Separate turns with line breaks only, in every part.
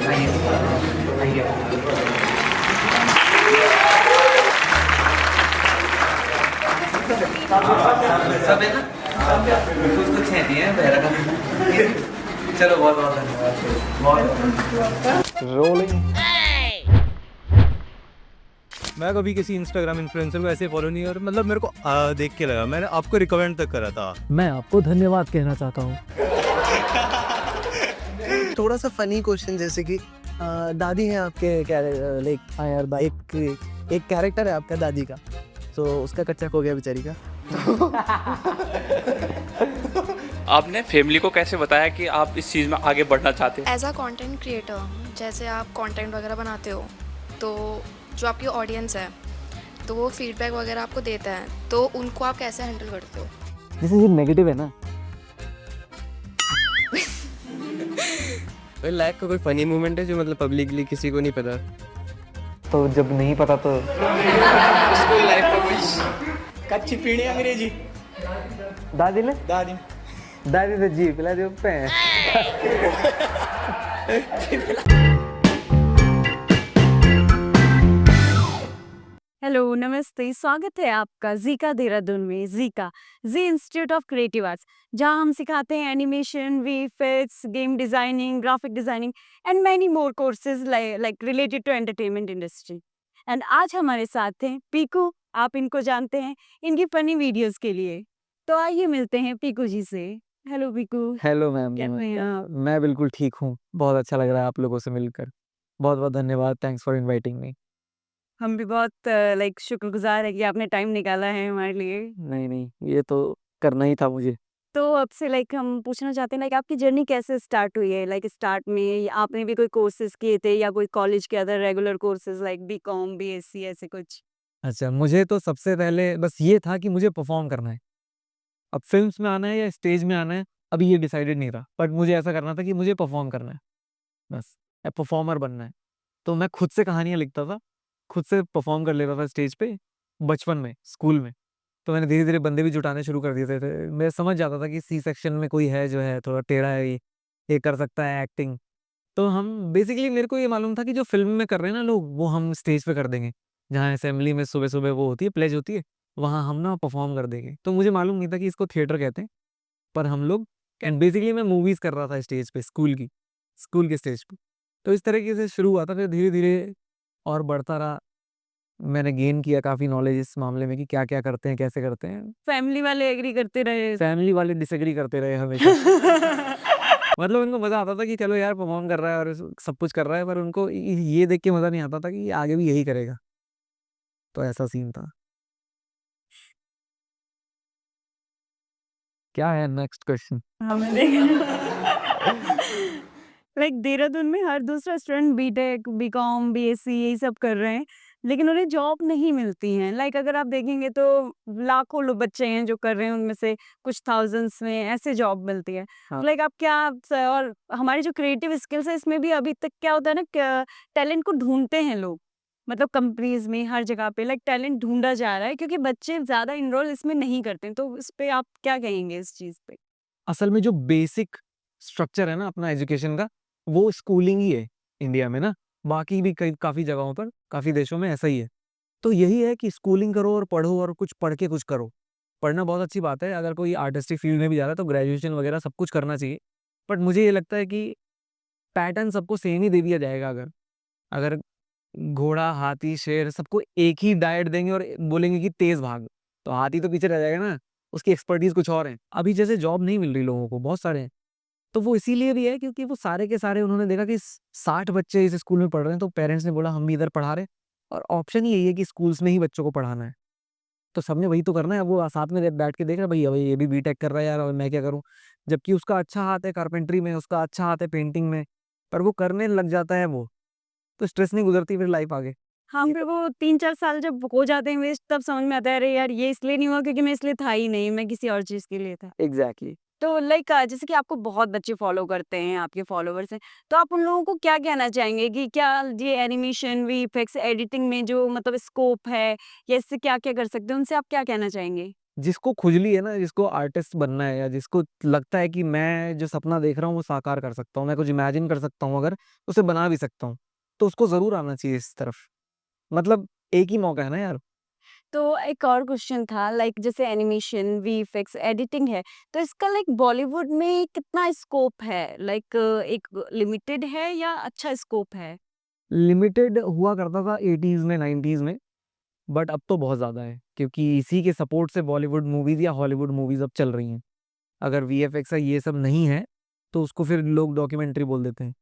सब है ना, कुछ कुछ है नहीं है बहरा का। चलो बहुत बहुत धन्यवाद।
रोलिंग।
मैं कभी किसी इंस्टाग्राम इन्फ्लुएंसर को ऐसे फॉलो नहीं, और मतलब मेरे को देख के लगा, मैंने आपको रिकमेंड तक करा था।
मैं आपको धन्यवाद कहना चाहता हूँ।
थोड़ा सा फनी क्वेश्चन, जैसे कि दादी है आपके, लाइक यार एक कैरेक्टर है आपका दादी का, तो उसका कच्चा हो गया बेचारी का।
आपने फैमिली को कैसे बताया कि आप इस चीज़ में आगे बढ़ना चाहते हैं?
एज अ कंटेंट क्रिएटर, जैसे आप कंटेंट वगैरह बनाते हो तो जो आपकी ऑडियंस है तो वो फीडबैक वगैरह आपको देता है, तो उनको आप कैसे हैंडल करते हो?
जैसे ये नेगेटिव है ना,
लाइफ का कोई फनी मोमेंट है जो मतलब पब्लिकली किसी को नहीं पता?
तो जब नहीं पता तो
स्कूल लाइफ का कोई कच्ची पीढ़ी अंग्रेजी।
दादी ने दादी तो जी पिला दे पे।
हेलो, नमस्ते, स्वागत है आपका जीका देहरादून में। GICA G institute of creative arts, जहां हम सिखाते हैं animation, VFX, game designing, graphic designing and many more courses like related to entertainment industry. And आज हमारे साथ हैं पीकू। आप इनको जानते हैं इनकी फनी वीडियोस के लिए। तो आइए मिलते हैं पीकू जी से। हेलो पीकू,
हेलो मैम,
कैसे हैं आप?
मैं बिल्कुल ठीक हूँ। बहुत अच्छा लग रहा है आप लोगों से मिलकर। बहुत बहुत धन्यवाद, थैंक्स फॉर इनवाइटिंग मी।
हम भी बहुत लाइक शुक्रगुजार है कि आपने टाइम निकाला है हमारे लिए।
नहीं, ये तो करना ही था मुझे।
तो आपसे लाइक हम पूछना चाहते हैं, लाइक आपकी जर्नी कैसे स्टार्ट हुई है? लाइक स्टार्ट में आपने भी कोई कोर्सेज किए थे या कोई कॉलेज के other regular courses like BCom, BSc ऐसे कुछ?
अच्छा, मुझे तो सबसे पहले बस ये था कि मुझे परफॉर्म करना है। अब फ़िल्म्स में आना है या स्टेज में आना है, अभी ये डिसाइडेड नहीं था। बट मुझे ऐसा करना था कि मुझे परफॉर्म करना है, बस परफॉर्मर बनना है। तो मैं खुद से कहानियाँ लिखता था, खुद से परफॉर्म कर लेता था स्टेज पे, बचपन में, स्कूल में। तो मैंने धीरे-धीरे बंदे भी जुटाने शुरू कर दिए थे। मैं समझ जाता था कि सी सेक्शन में कोई है जो है थोड़ा टेढ़ा है, ये कर सकता है एक्टिंग। तो हम बेसिकली, मेरे को ये मालूम था कि जो फ़िल्म में कर रहे हैं ना लोग, वो हम स्टेज पे कर देंगे। जहाँ असेंबली में सुबह-सुबह वो होती है, प्लेज होती है, वहाँ हम ना परफॉर्म कर देंगे। तो मुझे मालूम नहीं था कि इसको थिएटर कहते हैं, पर हम लोग, एंड बेसिकली मैं मूवीज़ कर रहा था स्टेज पे, स्कूल के स्टेज पे। तो इस तरीके से शुरू हुआ था, फिर धीरे-धीरे और बढ़ता रहा। मैंने गेन किया काफ़ी नॉलेज इस मामले में कि क्या-क्या करते हैं, कैसे करते हैं।
फैमिली वाले एग्री करते रहे?
फैमिली वाले डिसएग्री करते रहे हमेशा। मतलब उनको मज़ा आता था कि चलो यार परफॉर्म कर रहा है और सब कुछ कर रहा है, पर उनको ये देख के मज़ा नहीं आता था कि ये आगे भी यही करेगा। तो ऐसा सीन था। क्या है नेक्स्ट क्वेश्चन?
हमें देखा लाइक देहरादून में हर दूसरा स्टूडेंट बीटेक, बीकॉम, बीएससी यही सब कर रहे हैं, लेकिन उन्हें जॉब नहीं मिलती हैं। लाइक अगर आप देखेंगे तो लाखों लोग बच्चे हैं जो कर रहे हैं, उनमें से कुछ थाउजेंड्स में ऐसे जॉब मिलती है।
हाँ।
लाइक आप क्या और हमारी जो क्रिएटिव स्किल्स है इसमें भी अभी तक क्या होता है ना, टैलेंट को ढूंढते हैं लोग, मतलब कंपनीज में हर जगह पे लाइक टैलेंट ढूंढा जा रहा है क्योंकि बच्चे ज्यादा इनरोल इसमें नहीं करते हैं। तो इस पे आप क्या कहेंगे इस चीज पे?
असल में जो बेसिक स्ट्रक्चर है ना अपना एजुकेशन का, वो स्कूलिंग ही है इंडिया में ना। बाकी भी कई काफ़ी जगहों पर, काफ़ी देशों में ऐसा ही है। तो यही है कि स्कूलिंग करो और पढ़ो, और कुछ पढ़ के कुछ करो। पढ़ना बहुत अच्छी बात है, अगर कोई आर्टिस्टिक फील्ड में भी जा रहा है तो ग्रेजुएशन वगैरह सब कुछ करना चाहिए। बट मुझे ये लगता है कि पैटर्न सबको सेम ही दे दिया जाएगा। अगर अगर घोड़ा, हाथी, शेर सबको एक ही डाइट देंगे और बोलेंगे कि तेज़ भाग, तो हाथी तो पीछे रह जाएगा ना, उसकी एक्सपर्टीज़ कुछ और है। अभी जैसे जॉब नहीं मिल रही लोगों को, बहुत सारे हैं, तो वो इसीलिए भी है क्योंकि वो सारे के सारे उन्होंने देखा कि 60 बच्चे इस स्कूल में पढ़ रहे हैं, तो पेरेंट्स ने बोला हम भी इधर पढ़ा रहे हैं, और ऑप्शन ही यही है कि स्कूल्स में ही बच्चों को पढ़ाना है। तो सबने वही तो करना है। अब वो साथ में बैठ के देख रहा है, भई अब ये भी बीटेक कर रहा है यार, और मैं क्या करूँ? जबकि उसका अच्छा हाथ है कारपेंटरी में, उसका अच्छा हाथ है पेंटिंग में, पर वो करने लग जाता है वो, तो स्ट्रेस नहीं गुज़रती फिर लाइफ आगे।
हाँ, फिर वो 3-4 साल जब हो जाते हैं वेस्ट, तब समझ में आता है अरे यार ये इसलिए नहीं हुआ क्योंकि मैं इसलिए था ही नहीं, मैं किसी और चीज़ के लिए था।
एग्ज़ैक्टली।
तो लाइक जैसे कि आपको बहुत बच्चे फॉलो करते हैं, आपके फॉलोवर्स हैं, तो आप उन लोगों को क्या कहना चाहेंगे कि क्या ये एनिमेशन, वीएफएक्स, एडिटिंग में जो मतलब स्कोप है या इससे क्या-क्या कर सकते हैं, उनसे आप क्या कहना चाहेंगे?
जिसको खुजली है ना, जिसको आर्टिस्ट बनना है या जिसको लगता है कि मैं जो सपना देख रहा हूँ वो साकार कर सकता हूँ, मैं कुछ इमेजिन कर सकता हूँ अगर, उसे बना भी सकता हूँ, तो उसको ज़रूर आना चाहिए इस तरफ। मतलब एक ही मौका है ना यार।
तो एक और क्वेश्चन था, लाइक जैसे एनिमेशन, वीएफएक्स, एडिटिंग है, तो इसका लाइक बॉलीवुड में कितना स्कोप है? लाइक एक लिमिटेड है या अच्छा स्कोप है?
लिमिटेड हुआ करता था 80s में, 90s में, बट अब तो बहुत ज़्यादा है क्योंकि इसी के सपोर्ट से बॉलीवुड मूवीज़ या हॉलीवुड मूवीज़ अब चल रही हैं। अगर वीएफएक्स है ये सब नहीं है, तो उसको फिर लोग डॉक्यूमेंट्री बोल देते हैं।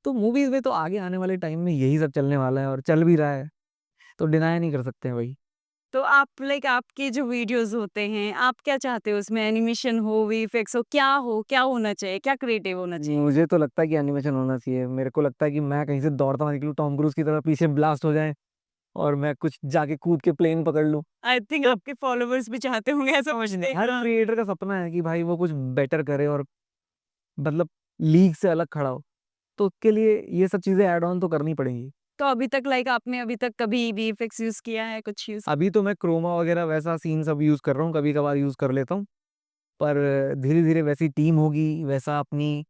तो मूवीज़ में तो आगे आने वाले टाइम में यही सब चलने वाला है और चल भी रहा है, तो डिनाय नहीं कर सकते हैं भाई।
तो आप लाइक आपके जो वीडियोस होते हैं, आप क्या चाहते हो उसमें? एनिमेशन हो, वीएफएक्स हो, क्या होना चाहिए? क्या क्रिएटिव होना चाहिए?
मुझे तो लगता है कि एनिमेशन होना चाहिए। मेरे को लगता है कि मैं कहीं से दौड़ता हुआ निकलूँ, टॉम क्रूज़ की तरह पीछे ब्लास्ट हो जाए और मैं कुछ जाके कूद के प्लेन पकड़ लूँ।
आई थिंक आपके फॉलोवर्स भी चाहते होंगे ऐसा समझते
हर
हैं।
क्रिएटर का सपना है कि भाई वो कुछ बेटर करे और मतलब लीग से अलग खड़ा हो। तो उसके लिए ये सब चीज़ें ऐड ऑन तो करनी पड़ेंगी।
तो अभी तक लाइक आपने अभी तक कभी वीएफएक्स यूज़ किया है, कुछ यूज़?
अभी तो मैं क्रोमा वगैरह वैसा सीन सब यूज़ कर रहा हूँ, कभी-कभार यूज़ कर लेता हूँ। पर धीरे-धीरे वैसी टीम होगी, वैसा अपनी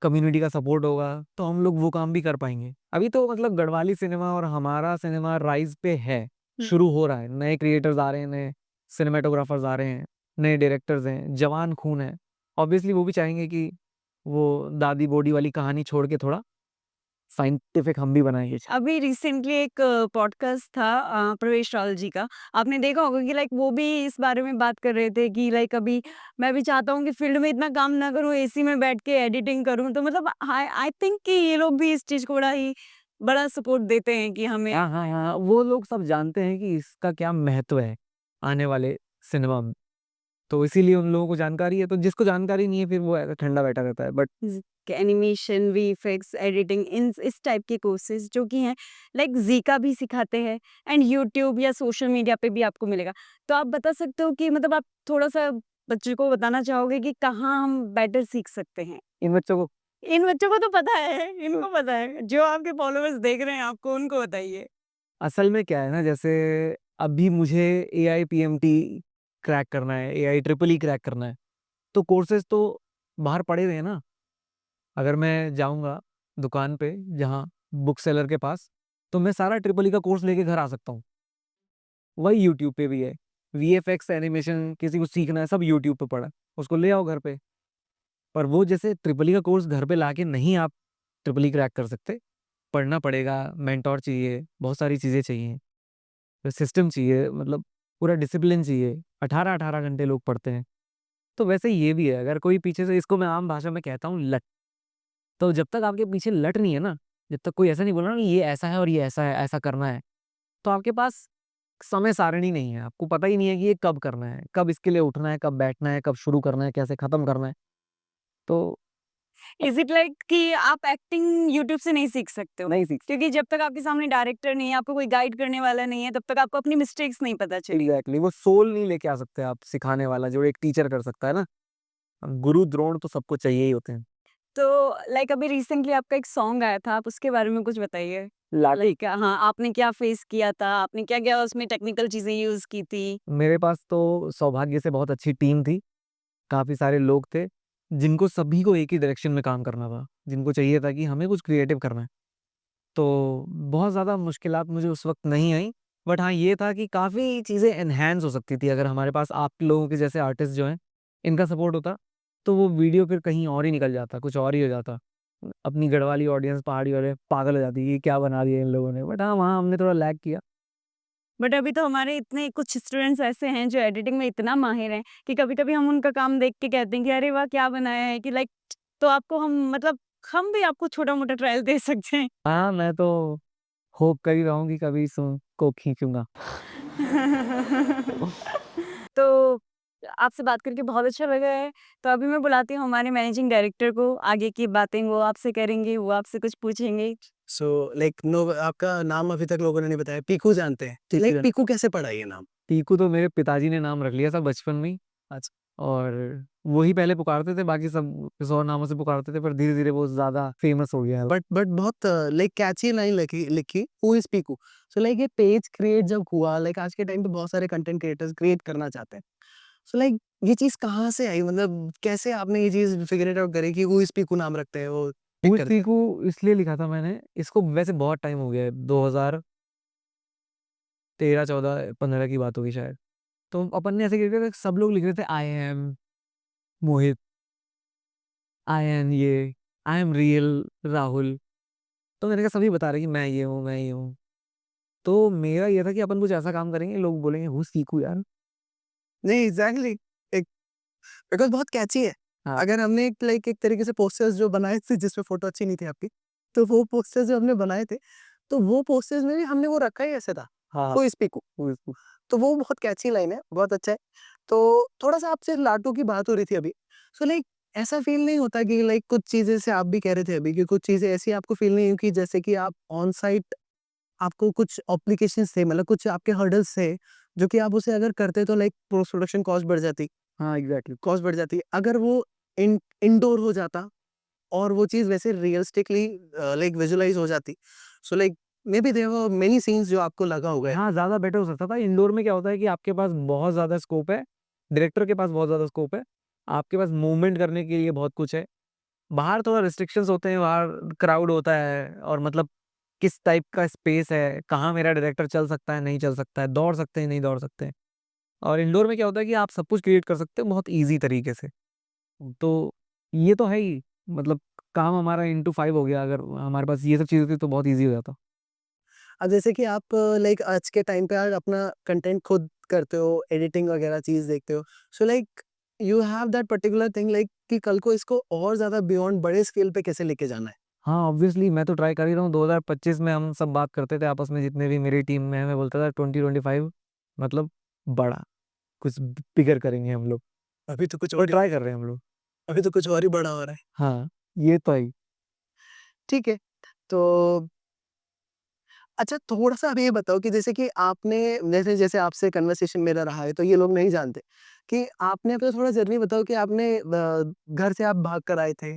कम्युनिटी का सपोर्ट होगा, तो हम लोग वो काम भी कर पाएँगे। अभी तो मतलब गढ़वाली सिनेमा और हमारा सिनेमा राइज़ पे है,
हुँ।
शुरू हो रहा है। नए क्रिएटर्स आ रहे हैं, नए सिनेमैटोग्राफर्स आ रहे हैं, नए डायरेक्टर्स हैं, जवान खून है। ऑब्वियसली वो भी चाहेंगे कि वो दादी बॉडी वाली कहानी छोड़ के थोड़ा साइंटिफिक हम भी बनाएँ ये चीज़।
अभी रिसेंटली एक पॉडकास्ट था प्रवेश रावल जी का। आपने देखा होगा कि लाइक वो भी इस बारे में बात कर रहे थे कि लाइक अभी मैं भी चाहता हूँ कि फील्ड में इतना काम ना करूँ, एसी में बैठ के एडिटिंग करूँ। तो मतलब आई आई थिंक कि ये लोग भी इस चीज़ को बड़ा सपोर्ट देते हैं कि हमें
हाँ, हाँ, हाँ, वो लोग सब जानते हैं कि इसका क्या महत्व है आने वाले सिनेमा में। तो इसीलिए उन लोगों को जानकारी है, तो जिसको जानकारी नहीं है फिर वो ऐसा ठंडा बैठा रहता है। But
animation, VFX, editing in इस टाइप के कोर्सेज़ जो कि हैं लाइक ज़ीका भी सिखाते हैं एंड यूट्यूब या सोशल मीडिया पे भी आपको मिलेगा। तो आप बता सकते हो कि मतलब आप थोड़ा-सा बच्चों को बताना चाहोगे कि कहाँ हम बेटर सीख सकते हैं?
इन बच्चों को
इन बच्चों को तो पता है, इनको पता है। जो आपके फॉलोवर्स देख रहे हैं आपको उनको बताइए।
असल में क्या है ना, जैसे अभी मुझे एआई पीएमटी क्रैक करना है, एआई ट्रिपल ई क्रैक करना है, तो कोर्सेज़ तो बाहर पड़े हुए हैं ना। अगर मैं जाऊँगा दुकान पे जहाँ बुक सेलर के पास, तो मैं सारा ट्रिपल ई का कोर्स लेके घर आ सकता हूँ। वही यूट्यूब पे भी है। वीएफएक्स, एनिमेशन किसी को सीखना है सब यूट्यूब पे पड़ा है, उसको ले आओ घर पे। पर वो जैसे ट्रिपल ई का कोर्स घर पे लाके नहीं आप ट्रिपल ई क्रैक कर सकते। पढ़ना पड़ेगा, मेंटर चाहिए, बहुत सारी चीज़ें चाहिए, फिर सिस्टम चाहिए, मतलब पूरा डिसिप्लिन चाहिए। 18-18 घंटे लोग पढ़ते हैं। तो वैसे ही ये भी है, अगर कोई पीछे से, इसको मैं आम भाषा में कहता हूँ लट। तो जब तक आपके पीछे लट नहीं है ना, जब तक कोई ऐसा नहीं बोल रहा ना कि ये ऐसा है और ये ऐसा है, ऐसा करना है, तो आपके पास समय सारणी नहीं है। आपको पता ही नहीं है कि ये कब करना है, कब इसके लिए उठना है, कब बैठना है, कब शुरू करना है, कैसे खत्म करना है। तो
इज़ इट लाइक कि आप एक्टिंग यूट्यूब से नहीं सीख सकते हो?
नहीं सीख
क्योंकि जब तक आपके सामने डायरेक्टर नहीं है, आपको कोई गाइड करने वाला नहीं है, तब तक आपको अपनी मिस्टेक्स नहीं पता चलेगी।
एग्ज़ैक्टली, वो सोल नहीं लेके आ सकते आप सिखाने वाला जो एक टीचर कर सकता है ना। गुरु द्रोण तो सबको चाहिए ही होते हैं।
तो लाइक अभी रिसेंटली आपका एक सॉन्ग आया था, आप उसके बारे में कुछ बताइए?
लाठी
लाइक हाँ, आपने क्या फेस किया था? आपने क्या-क्या उसमें टेक्निकल चीज़ें यूज़ की थी?
मेरे पास तो सौभाग्य से बहुत अच्छी टीम थी। काफ़ी सारे लोग थे, जिनको सभी को एक ही डायरेक्शन में काम करना था। जिनको चाहिए था कि हमें कुछ क्रिएटिव करना है। तो बहुत ज़्यादा मुश्किलात मुझे उस वक़्त नहीं आई। बट हाँ, ये था कि काफ़ी चीज़ें एनहांस हो सकती थी अगर हमारे पास आप लोगों के जैसे आर्टिस्ट जो हैं, इनका सपोर्ट होता, तो वो वीडियो फिर कहीं और ही निकल जाता, कुछ और ही हो जाता। अपनी गढ़वाली ऑडियंस, पहाड़ी वाले पागल हो जाती, ये क्या बना दिया इन लोगों ने। बट हाँ, वहाँ हमने थोड़ा लैग किया।
बट अभी तो हमारे इतने कुछ स्टूडेंट्स ऐसे हैं जो एडिटिंग में इतना माहिर हैं कि कभी-कभी हम उनका काम देख के कहते हैं कि अरे वाह! क्या बनाया है कि लाइक तो आपको हम मतलब हम भी आपको छोटा-मोटा ट्रायल दे सकते हैं।
हाँ, मैं तो होप कर ही रहा हूँ कि कभी को खींचूँगा।
तो आपसे बात करके बहुत अच्छा लगा है। तो अभी मैं बुलाती हूँ हमारे मैनेजिंग डायरेक्टर को, आगे की बातें वो आपसे करेंगे, वो आपसे कुछ पूछेंगे।
सो लाइक नो, आपका नाम अभी तक लोगों ने नहीं बताया। पीकू जानते हैं?
पीकू
लाइक
जान
पीकू कैसे पड़ा ये नाम?
पीकू तो मेरे पिताजी ने नाम रख लिया था बचपन में ही।
अच्छा।
और वो ही पहले पुकारते थे, बाकी सब किसी और नामों से पुकारते थे, पर धीरे-धीरे वो ज़्यादा फ़ेमस हो गया है।
बट बहुत लाइक कैची लाइन लिखी लिखी, who is Piku? So like ये पेज क्रिएट जब हुआ, लाइक आज के टाइम पे बहुत सारे कंटेंट क्रिएटर्स क्रिएट करना चाहते हैं। सो लाइक ये चीज़ कहाँ से आई? मतलब कैसे आपने ये चीज़ फिगर इट आउट करी कि वो इस पीकू नाम रखते हैं वो पिक
हुई
करते हैं?
पीकू इसलिए लिखा था मैंने, इसको वैसे बहुत टाइम हो गया है, 2013, 14, 15 की बात होगी शायद। तो अपन ने ऐसे करके सब लोग लिख रहे थे I am Mohit, I am ये, आई एम रियल राहुल। तो मैंने कहा सभी बता रहे कि मैं ये हूँ, मैं ये हूँ। तो मेरा ये था कि अपन कुछ ऐसा काम करेंगे, लोग बोलेंगे हु सीकू यार।
नहीं एग्ज़ैक्टली एक बिकॉज़ बहुत कैची है।
हाँ।
अगर हमने एक लाइक एक तरीके से पोस्टर्स जो बनाए थे जिसमें फ़ोटो अच्छी नहीं थी आपकी, तो वो पोस्टर्स जो हमने बनाए थे, तो वो पोस्टर्स में भी हमने वो रखा ही ऐसे था,
हाँ,
who is Piku.
Who is
तो वो बहुत कैची लाइन है, बहुत अच्छा है। तो थोड़ा-सा आपसे लाटू की बात हो रही थी अभी, सो लाइक ऐसा फ़ील नहीं होता कि लाइक कुछ चीज़ें जैसे आप भी कह रहे थे अभी कि कुछ चीज़ें ऐसी आपको फ़ील नहीं हुई कि जैसे कि आप ऑन साइट आपको कुछ ऑब्लिगेशंस थे मतलब कुछ आपके हर्डल्स थे, जो कि आप उसे अगर करते तो लाइक पोस्ट प्रोडक्शन कॉस्ट बढ़ जाती,
हाँ, एग्ज़ैक्टली।
कॉस्ट बढ़ जाती। अगर वो इंडोर हो जाता और वो चीज़ वैसे रियलिस्टिकली लाइक विजुअलाइज़ हो जाती, so like maybe there were many scenes जो आपको लगा होगा
हाँ, ज़्यादा बेटर हो सकता था। इंडोर में क्या होता है कि आपके पास बहुत ज़्यादा स्कोप है, डायरेक्टर के पास बहुत ज़्यादा स्कोप है, आपके पास मूवमेंट करने के लिए बहुत कुछ है। बाहर थोड़ा रिस्ट्रिक्शंस होते हैं, बाहर क्राउड होता है और मतलब किस टाइप का स्पेस है, कहाँ मेरा डायरेक्टर चल सकता है, नहीं चल सकता है, दौड़ सकते हैं, नहीं दौड़ सकते हैं। और इंडोर में क्या होता है कि आप सब कुछ क्रिएट कर सकते हो बहुत ईज़ी तरीके से। तो ये तो है ही, मतलब काम हमारा इंटू 5 हो गया, अगर हमारे पास ये सब चीज़ होती तो बहुत ईज़ी हो जाता।
अब जैसे कि आप लाइक आज के टाइम पे आज अपना कंटेंट खुद करते हो, एडिटिंग वगैरह चीज़ देखते हो। So like you have that particular thing like कि कल को इसको और ज़्यादा बियॉन्ड बड़े स्केल पे कैसे लेके जाना है?
हाँ, ऑब्वियसली मैं तो ट्राई कर ही रहा हूँ। 2025 में हम सब बात करते थे आपस में, जितने भी मेरी टीम में है, मैं बोलता था 2025 मतलब बड़ा, कुछ बिगर करेंगे हम लोग
अभी तो कुछ
और
और ही
ट्राई कर रहे हैं हम लोग।
अभी तो कुछ और ही बड़ा हो रहा है।
हाँ, ये तो है ही।
ठीक है, तो अच्छा थोड़ा-सा अब ये बताओ कि जैसे कि आपने जैसे जैसे आपसे कन्वर्सेशन मेरा रहा है, तो ये लोग नहीं जानते कि आपने अपना थोड़ा जर्नी बताओ कि आपने घर से आप भाग कर आए थे।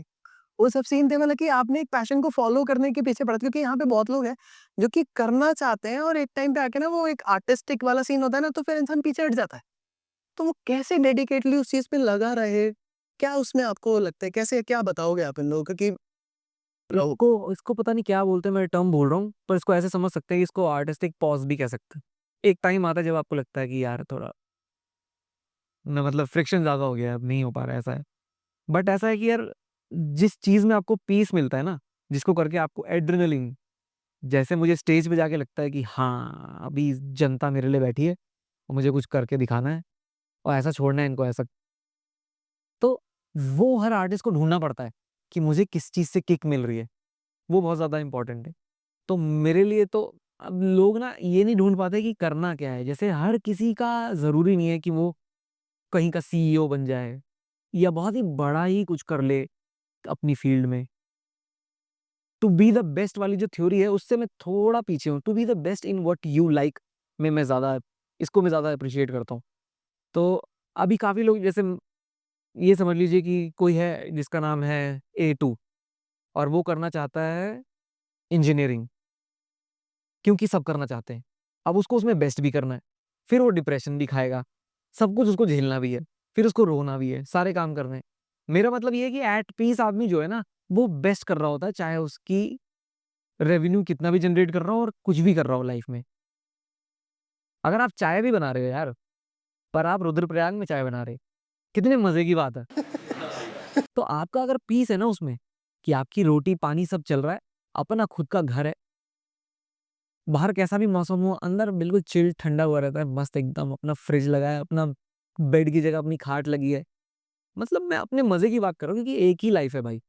वो सब सीन थे मतलब कि आपने एक पैशन को फ़ॉलो करने के पीछे पड़ा था क्योंकि यहाँ पे बहुत लोग हैं, जो कि करना चाहते हैं और एक टाइम पे आके ना वो एक आर्टिस्टिक वाला सीन होता है ना, तो फिर इंसान पीछे हट जाता है। तो वो कैसे डेडिकेटली उस चीज़ पे लगा रहे? क्या उसमें आपको लगता है? कैसे क्या बताओगे आप इन लोगों को कि रहो
इसको इसको पता नहीं क्या बोलते हैं, मैं टर्म भूल रहा हूँ, पर इसको ऐसे समझ सकते हैं कि इसको आर्टिस्टिक पॉज़ भी कह सकते हैं। एक टाइम आता है जब आपको लगता है कि यार थोड़ा ना, मतलब फ्रिक्शन ज़्यादा हो गया है, अब नहीं हो पा रहा है, ऐसा है। बट ऐसा है कि यार जिस चीज़ में आपको पीस मिलता है ना, जिसको करके आपको एड्रेनलिन, जैसे मुझे स्टेज पे जाके लगता है कि हाँ, अभी जनता मेरे लिए बैठी है और मुझे कुछ करके दिखाना है और ऐसा छोड़ना है इनको ऐसा। तो वो हर आर्टिस्ट को ढूँढना पड़ता है कि मुझे किस चीज़ से किक मिल रही है, वो बहुत ज़्यादा इम्पोर्टेंट है। तो मेरे लिए तो अब लोग ना ये नहीं ढूँढ पाते कि करना क्या है। जैसे हर किसी का ज़रूरी नहीं है कि वो कहीं का सीईओ बन जाए या बहुत ही बड़ा ही कुछ कर ले अपनी फ़ील्ड में। टू बी द बेस्ट वाली जो थ्योरी है उससे मैं थोड़ा पीछे हूँ। To be the best in what you like में मैं ज़्यादा इसको मैं ज़्यादा एप्रिशिएट करता हूँ। तो अभी काफ़ी लोग जैसे ये समझ लीजिए कि कोई है जिसका नाम है ए2 और वो करना चाहता है इंजीनियरिंग, क्योंकि सब करना चाहते हैं। अब उसको उसमें बेस्ट भी करना है, फिर वो डिप्रेशन भी खाएगा, सब कुछ उसको झेलना भी है, फिर उसको रोना भी है, सारे काम करने हैं। मेरा मतलब ये है कि एट पीस आदमी जो है ना, वो बेस्ट कर रहा होता है, चाहे उसकी रेवेन्यू कितना भी जनरेट कर रहा हो और कुछ भी कर रहा हो लाइफ में। अगर आप चाय भी बना रहे हो यार, पर आप रुद्रप्रयाग में चाय बना रहे, कितने मज़े की बात है। तो आपका अगर पीस है ना उसमें, कि आपकी रोटी-पानी सब चल रहा है, अपना खुद का घर है, बाहर कैसा भी मौसम हो, अंदर बिल्कुल चिल ठंडा हुआ रहता है, मस्त एकदम अपना फ्रिज लगा है, अपना बेड की जगह अपनी खाट लगी है। मतलब मैं अपने मज़े की बात कर रहा हूँ क्योंकि एक ही लाइफ है भाई।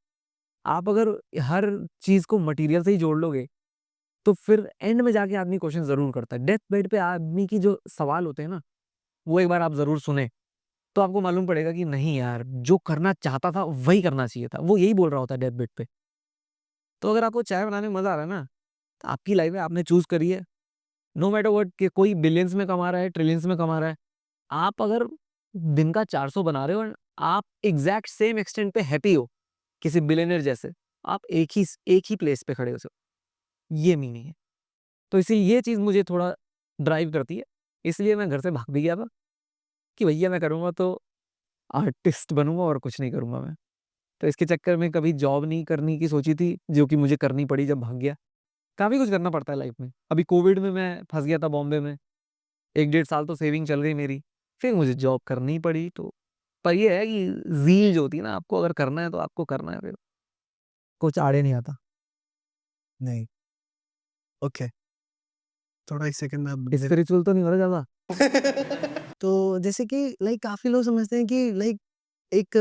आप अगर हर चीज़ को मटेरियल से ही जोड़ लोगे, तो फिर एंड में जाके आदमी क्वेश्चन ज़रूर करता है। डेथ बेड पे आदमी की जो सवाल होते हैं ना, वो एक बार आप ज़रूर सुनें, तो आपको मालूम पड़ेगा कि नहीं यार, जो करना चाहता था वही करना चाहिए था। वो यही बोल रहा होता है डेथ बेड पे। तो अगर आपको चाय बनाने में मज़ा आ रहा है ना, तो आपकी लाइफ है, आपने चूज़ करी है। नो मैटर व्हाट कि कोई बिलियंस में कमा रहा है, ट्रिलियंस में कमा रहा है। आप अगर दिन का 400 बना रहे हो और आप एग्ज़ैक्ट सेम एक्सटेंट पे हैप्पी हो, किसी बिलियनेयर जैसे, आप एक ही प्लेस पे खड़े हो ये मीनिंग है। तो इसीलिए ये चीज़ मुझे थोड़ा ड्राइव करती है, इसलिए मैं घर से भाग भी गया था कि भैया मैं करूँगा तो आर्टिस्ट बनूँगा और कुछ नहीं करूँगा मैं। तो इसके चक्कर में कभी जॉब नहीं करने की सोची थी, जो कि मुझे करनी पड़ी जब भाग गया। काफ़ी कुछ करना पड़ता है लाइफ में। अभी कोविड में मैं फँस गया था बॉम्बे में, 1 डेढ़ साल तो सेविंग चल गई मेरी, फिर मुझे जॉब करनी पड़ी तो पर ये है कि ज़ील जो होती है ना, आपको अगर करना है तो आपको करना है फिर, कुछ आड़े नहीं आता।
नहीं, ओके, थोड़ा 1 सेकंड में आप मेरे
स्पिरिचुअल तो नहीं हो रहा ज़्यादा?
तो जैसे कि लाइक काफ़ी लोग समझते हैं कि लाइक एक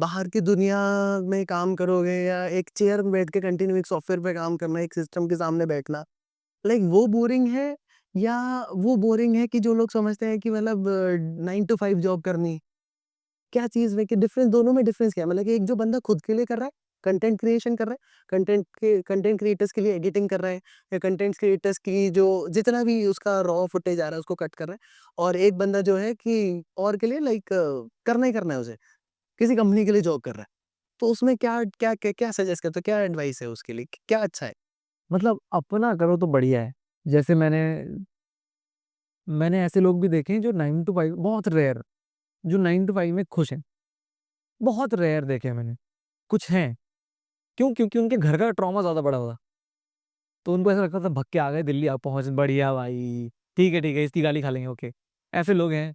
बाहर की दुनिया में काम करोगे या एक चेयर में बैठ के कंटिन्यू एक सॉफ्टवेयर पे काम करना, एक सिस्टम के सामने बैठना, लाइक वो बोरिंग है या वो बोरिंग है कि जो लोग समझते हैं कि मतलब 9 टू 5 जॉब करनी? क्या चीज़ में कि डिफरेंस दोनों में डिफरेंस क्या है? मतलब कि एक जो बंदा खुद के लिए कर रहा है, कंटेंट क्रिएशन कर रहा है, कंटेंट क्रिएटर्स के लिए एडिटिंग कर रहा है या कंटेंट क्रिएटर्स की जो जितना भी उसका रॉ फुटेज आ रहा है उसको कट कर रहा है और एक बंदा जो है कि और के लिए लाइक करना ही करना है उसे, किसी कंपनी के लिए जॉब कर रहा है। तो उसमें क्या सजेस्ट करते हो? क्या एडवाइस है उसके लिए? क्या अच्छा है?
मतलब अपना करो तो बढ़िया है। जैसे मैंने ऐसे लोग भी देखे हैं जो 9 टू 5 बहुत रेयर, जो 9 टू 5 में खुश हैं, बहुत रेयर देखे हैं मैंने। कुछ हैं, क्यों? क्योंकि उनके घर का ट्रॉमा ज़्यादा बड़ा था। तो उनको ऐसा लगता था भग के आ गए दिल्ली, अब पहुँच बढ़िया भाई, ठीक है, इसकी गाली खा लेंगे, ओके। ऐसे लोग हैं,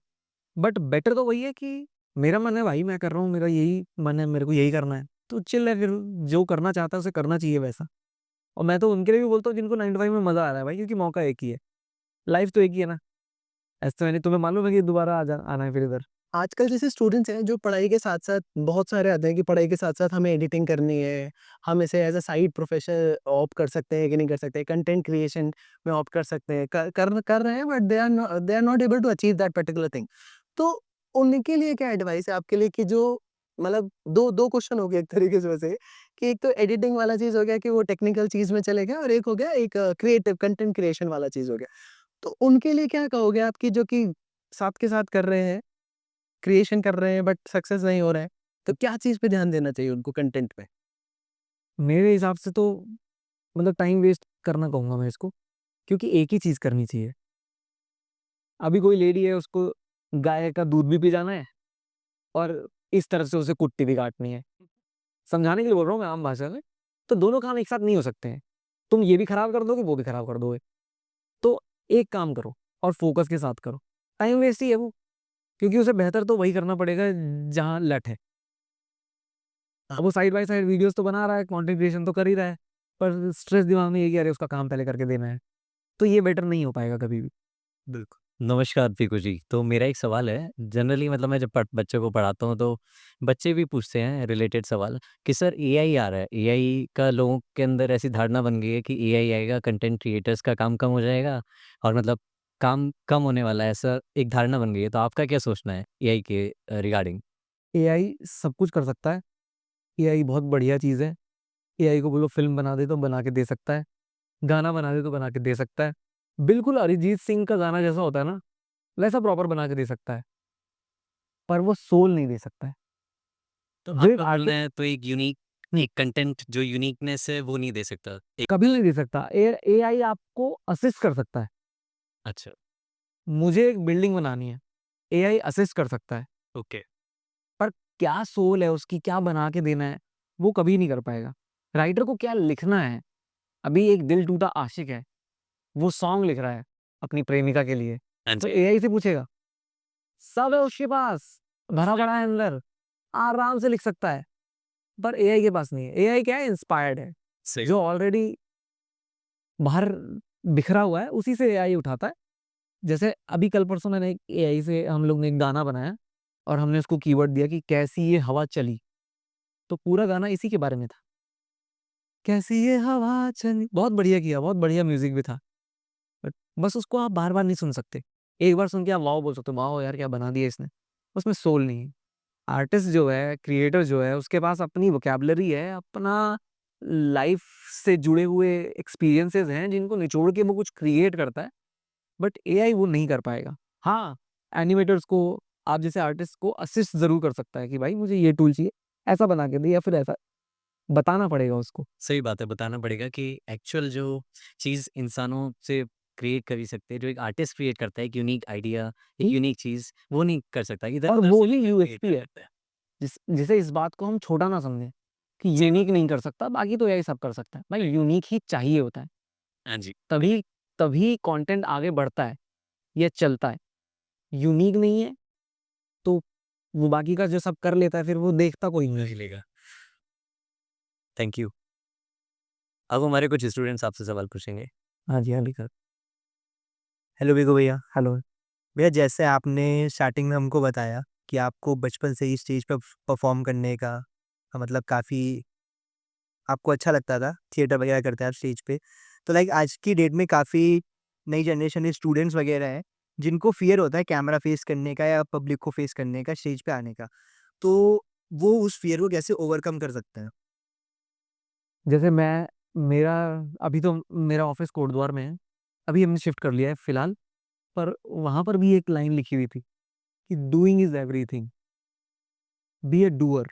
बट बेटर तो वही है कि मेरा मन है भाई मैं कर रहा हूँ, मेरा यही मन है, मेरे को यही करना है, तो चिल है फिर, जो करना चाहता है उसे करना चाहिए वैसा। और मैं तो उनके लिए भी बोलता हूँ जिनको 9 टू 5 में मज़ा आ रहा है भाई, क्योंकि मौका एक ही है, लाइफ तो एक ही है ना। ऐसे तो मैंने तुम्हें मालूम है कि दोबारा आना है फिर इधर।
आजकल जैसे स्टूडेंट्स हैं जो पढ़ाई के साथ-साथ बहुत सारे आते हैं कि पढ़ाई के साथ-साथ हमें एडिटिंग करनी है, हम इसे as a side profession opt कर सकते हैं कि नहीं कर सकते, कंटेंट क्रिएशन में ऑप्ट कर सकते हैं, कर रहे हैं but they are not able to achieve that particular thing. तो उनके लिए क्या एडवाइस है आपके लिए कि जो मतलब 2 क्वेश्चन हो गए एक तरीके से वैसे कि एक तो एडिटिंग वाला चीज़ हो गया कि वो टेक्निकल चीज़ में चले गए और एक हो गया एक क्रिएटिव कंटेंट क्रिएशन वाला चीज़ हो गया। तो उनके लिए क्या कहोगे आप कि जो कि साथ के साथ कर रहे हैं क्रिएशन कर रहे हैं बट सक्सेस नहीं हो रहा है, तो क्या चीज़ पे ध्यान देना चाहिए उनको कंटेंट पे?
मेरे हिसाब से तो मतलब टाइम वेस्ट करना कहूँगा मैं इसको, क्योंकि एक ही चीज़ करनी चाहिए। अभी कोई लेडी है उसको गाय का दूध भी पिलाना है और इस तरह से उसे कुट्टी भी काटनी है। समझाने के लिए बोल रहा हूँ मैं आम भाषा में। तो दोनों काम एक साथ नहीं हो सकते हैं। तुम ये भी खराब कर दोगे, वो भी खराब कर दोगे। तो एक काम करो और फ़ोकस के साथ करो। टाइम वेस्ट ही है वो, क्योंकि उसे बेहतर तो वही करना पड़ेगा जहाँ लट है। अब वो साइड बाय साइड वीडियोज़ तो बना रहा है, कंटेंट क्रिएशन तो कर ही रहा है, पर स्ट्रेस दिमाग में ये है कि अरे उसका काम पहले करके देना है। तो ये बेटर नहीं हो पाएगा कभी भी।
बिल्कुल।
नमस्कार पीकू जी। तो मेरा एक सवाल है, जनरली मतलब मैं जब बच्चों को पढ़ाता हूँ तो बच्चे भी पूछते हैं रिलेटेड सवाल कि सर एआई आ रहा है, एआई का लोगों के अंदर ऐसी धारणा बन गई है कि एआई आएगा, कंटेंट क्रिएटर्स का काम कम हो जाएगा और मतलब काम कम होने वाला है, ऐसा एक धारणा बन गई है। तो आपका क्या सोचना है एआई के रिगार्डिंग?
एआई सब कुछ कर सकता है। एआई बहुत बढ़िया चीज़ है। एआई को बोलो फ़िल्म बना दे तो बना के दे सकता है, गाना बना दे तो बना के दे सकता है। बिल्कुल अरिजीत सिंह का गाना जैसा होता है ना, वैसा प्रॉपर बना के दे सकता है, पर वो सोल नहीं दे सकता है।
तो
जो एक
आपका बोलना
आर्टिस्ट
है तो एक यूनिक एक कंटेंट जो यूनिकनेस है वो नहीं दे सकता। एक
कभी नहीं दे सकता। एआई आपको असिस्ट कर सकता है।
अच्छा,
मुझे एक बिल्डिंग बनानी है, एआई असिस्ट कर सकता है,
ओके।
पर क्या सोल है उसकी, क्या बना के देना है, वो कभी नहीं कर पाएगा। राइटर को क्या लिखना है, अभी एक दिल टूटा आशिक है, वो सॉन्ग लिख रहा है अपनी प्रेमिका के लिए,
हाँ
तो
जी,
एआई से पूछेगा? सब है उसके पास, भरा पड़ा है अंदर, आराम से लिख सकता है, पर एआई के पास नहीं है। एआई क्या है? इंस्पायर्ड है,
सही।
जो ऑलरेडी बाहर बिखरा हुआ है, उसी से एआई उठाता है। जैसे अभी कल-परसों मैंने एक एआई से हम लोग ने एक गाना बनाया और हमने उसको कीवर्ड दिया कि कैसी ये हवा चली, तो पूरा गाना इसी के बारे में था। कैसी ये हवा चली, बहुत बढ़िया किया, बहुत बढ़िया म्यूज़िक भी था। बट बस उसको आप बार-बार नहीं सुन सकते। एक बार सुन के आप वॉव बोल सकते हो, वॉव यार क्या बना दिया इसने। उसमें सोल नहीं है। आर्टिस्ट जो है, क्रिएटर जो है, उसके पास अपनी वोकैब्युलरी है, अपना लाइफ़ से जुड़े हुए एक्सपीरियंसेस हैं जिनको निचोड़ के वो कुछ क्रिएट करता है, बट एआई वो नहीं कर पाएगा। हाँ, एनिमेटर्स को, आप जैसे आर्टिस्ट को असिस्ट ज़रूर कर सकता है कि भाई मुझे ये टूल चाहिए, ऐसा बना के दे या फिर ऐसा बताना पड़ेगा उसको।
सही बात है, बताना पड़ेगा कि एक्चुअल जो चीज़ इंसानों से क्रिएट कर ही सकते हैं, जो एक आर्टिस्ट क्रिएट करता है एक यूनिक आइडिया, एक यूनिक चीज़, वो नहीं कर सकता।
और
इधर-उधर
वो
से
ही
क्रिएट
यूएसपी
कर
है।
सकता है।
जिसे इस बात को हम छोटा ना समझें कि यूनिक नहीं कर सकता, बाकी तो यही सब कर सकता है। भाई यूनिक ही चाहिए होता है,
हाँ जी।
तभी तभी कंटेंट आगे बढ़ता है या चलता है। यूनिक नहीं है, तो वो बाकी का जो सब कर लेता है, फिर वो देखता कोई नहीं।
मिलेगा। Thank you. अब हमारे कुछ स्टूडेंट्स आपसे सवाल पूछेंगे।
हाँ जी, हाँ जी, सर।
हेलो बिगो भैया।
हेलो।
भैया जैसे आपने स्टार्टिंग में हमको बताया कि आपको बचपन से ही स्टेज पर परफॉर्म करने का मतलब काफ़ी आपको अच्छा लगता था, थिएटर वगैरह करते हैं आप स्टेज पे। तो लाइक आज की डेट में काफ़ी नई जनरेशन के स्टूडेंट्स वगैरह हैं, जिनको फ़ियर होता है कैमरा फेस करने का या पब्लिक को फेस करने का, स्टेज पे आने का। तो वो उस फ़ियर को कैसे ओवरकम कर सकते हैं?
जैसे मैं मेरा अभी तो मेरा ऑफ़िस कोटद्वार में है। अभी हमने शिफ्ट कर लिया है फ़िलहाल, पर वहाँ पर भी एक लाइन लिखी हुई थी कि doing is everything, be a doer.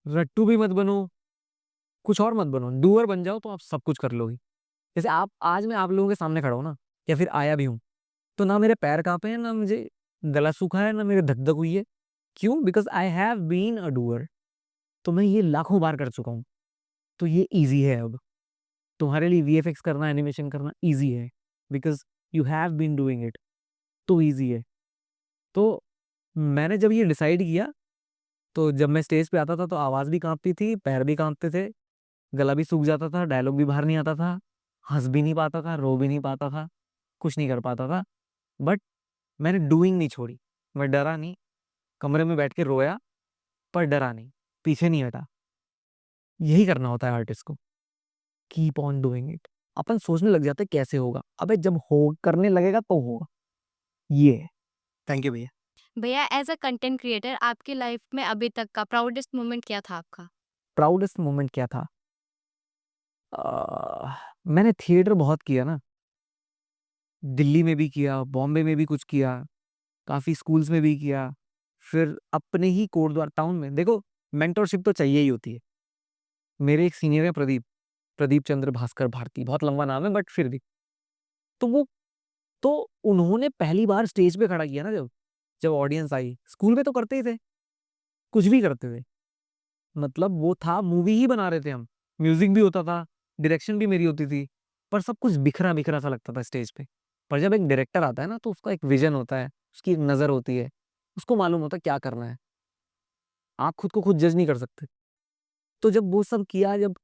रट्टू भी मत बनो, कुछ और मत बनो, डूअर बन जाओ तो आप सब कुछ कर लोगे। जैसे आप आज मैं आप लोगों के सामने खड़ा हूँ ना, या फिर आया भी हूँ, तो ना मेरे पैर काँपे हैं, ना मुझे गला सूखा है, ना मेरे धक-धक हुई है। क्यों? Because I have been a doer. तो मैं ये लाखों बार कर चुका हूँ, तो ये ईज़ी है अब। तुम्हारे लिए वीएफएक्स करना, एनिमेशन करना ईज़ी है, because you have been doing it, तो ईज़ी है। तो मैंने जब ये डिसाइड किया, तो जब मैं स्टेज पे आता था तो आवाज़ भी काँपती थी, पैर भी काँपते थे, गला भी सूख जाता था, डायलॉग भी बाहर नहीं आता था, हँस भी नहीं पाता था, रो भी नहीं पाता था, कुछ नहीं कर पाता था। बट मैंने डूइंग नहीं छोड़ी, मैं डरा नहीं, कमरे में बैठ के रोया, पर डरा नहीं, पीछे नहीं हटा। यही करना होता है आर्टिस्ट को, कीप ऑन डूइंग इट। अपन सोचने लग जाते हैं कैसे होगा, अबे जब हो करने लगेगा तो होगा। ये है।
थैंक यू भैया।
भैया एज अ कंटेंट क्रिएटर आपकी लाइफ में अभी तक का प्राउडेस्ट मोमेंट क्या था आपका?
प्राउडेस्ट मोमेंट क्या था? मैंने थिएटर बहुत किया ना, दिल्ली में भी किया, बॉम्बे में भी कुछ किया, काफ़ी स्कूल्स में भी किया, फिर अपने ही कोटद्वार टाउन में। देखो, मेंटरशिप तो चाहिए ही होती है। मेरे एक सीनियर है प्रदीप, प्रदीप चंद्र भास्कर भारती, बहुत लंबा नाम है बट फिर भी। तो वो तो उन्होंने पहली बार स्टेज पे खड़ा किया ना जब, जब ऑडियंस आई, स्कूल में तो करते ही थे, कुछ भी करते थे। मतलब वो था मूवी ही बना रहे थे हम, म्यूज़िक भी होता था, डायरेक्शन भी मेरी होती थी, पर सब कुछ बिखरा-बिखरा सा लगता था स्टेज पे। पर जब एक डायरेक्टर आता है ना तो उसका एक विज़न होता है, उसकी एक नज़र होती है, उसको मालूम होता है क्या करना है। आप खुद को खुद जज नहीं कर सकते। तो जब वो सब किया, जब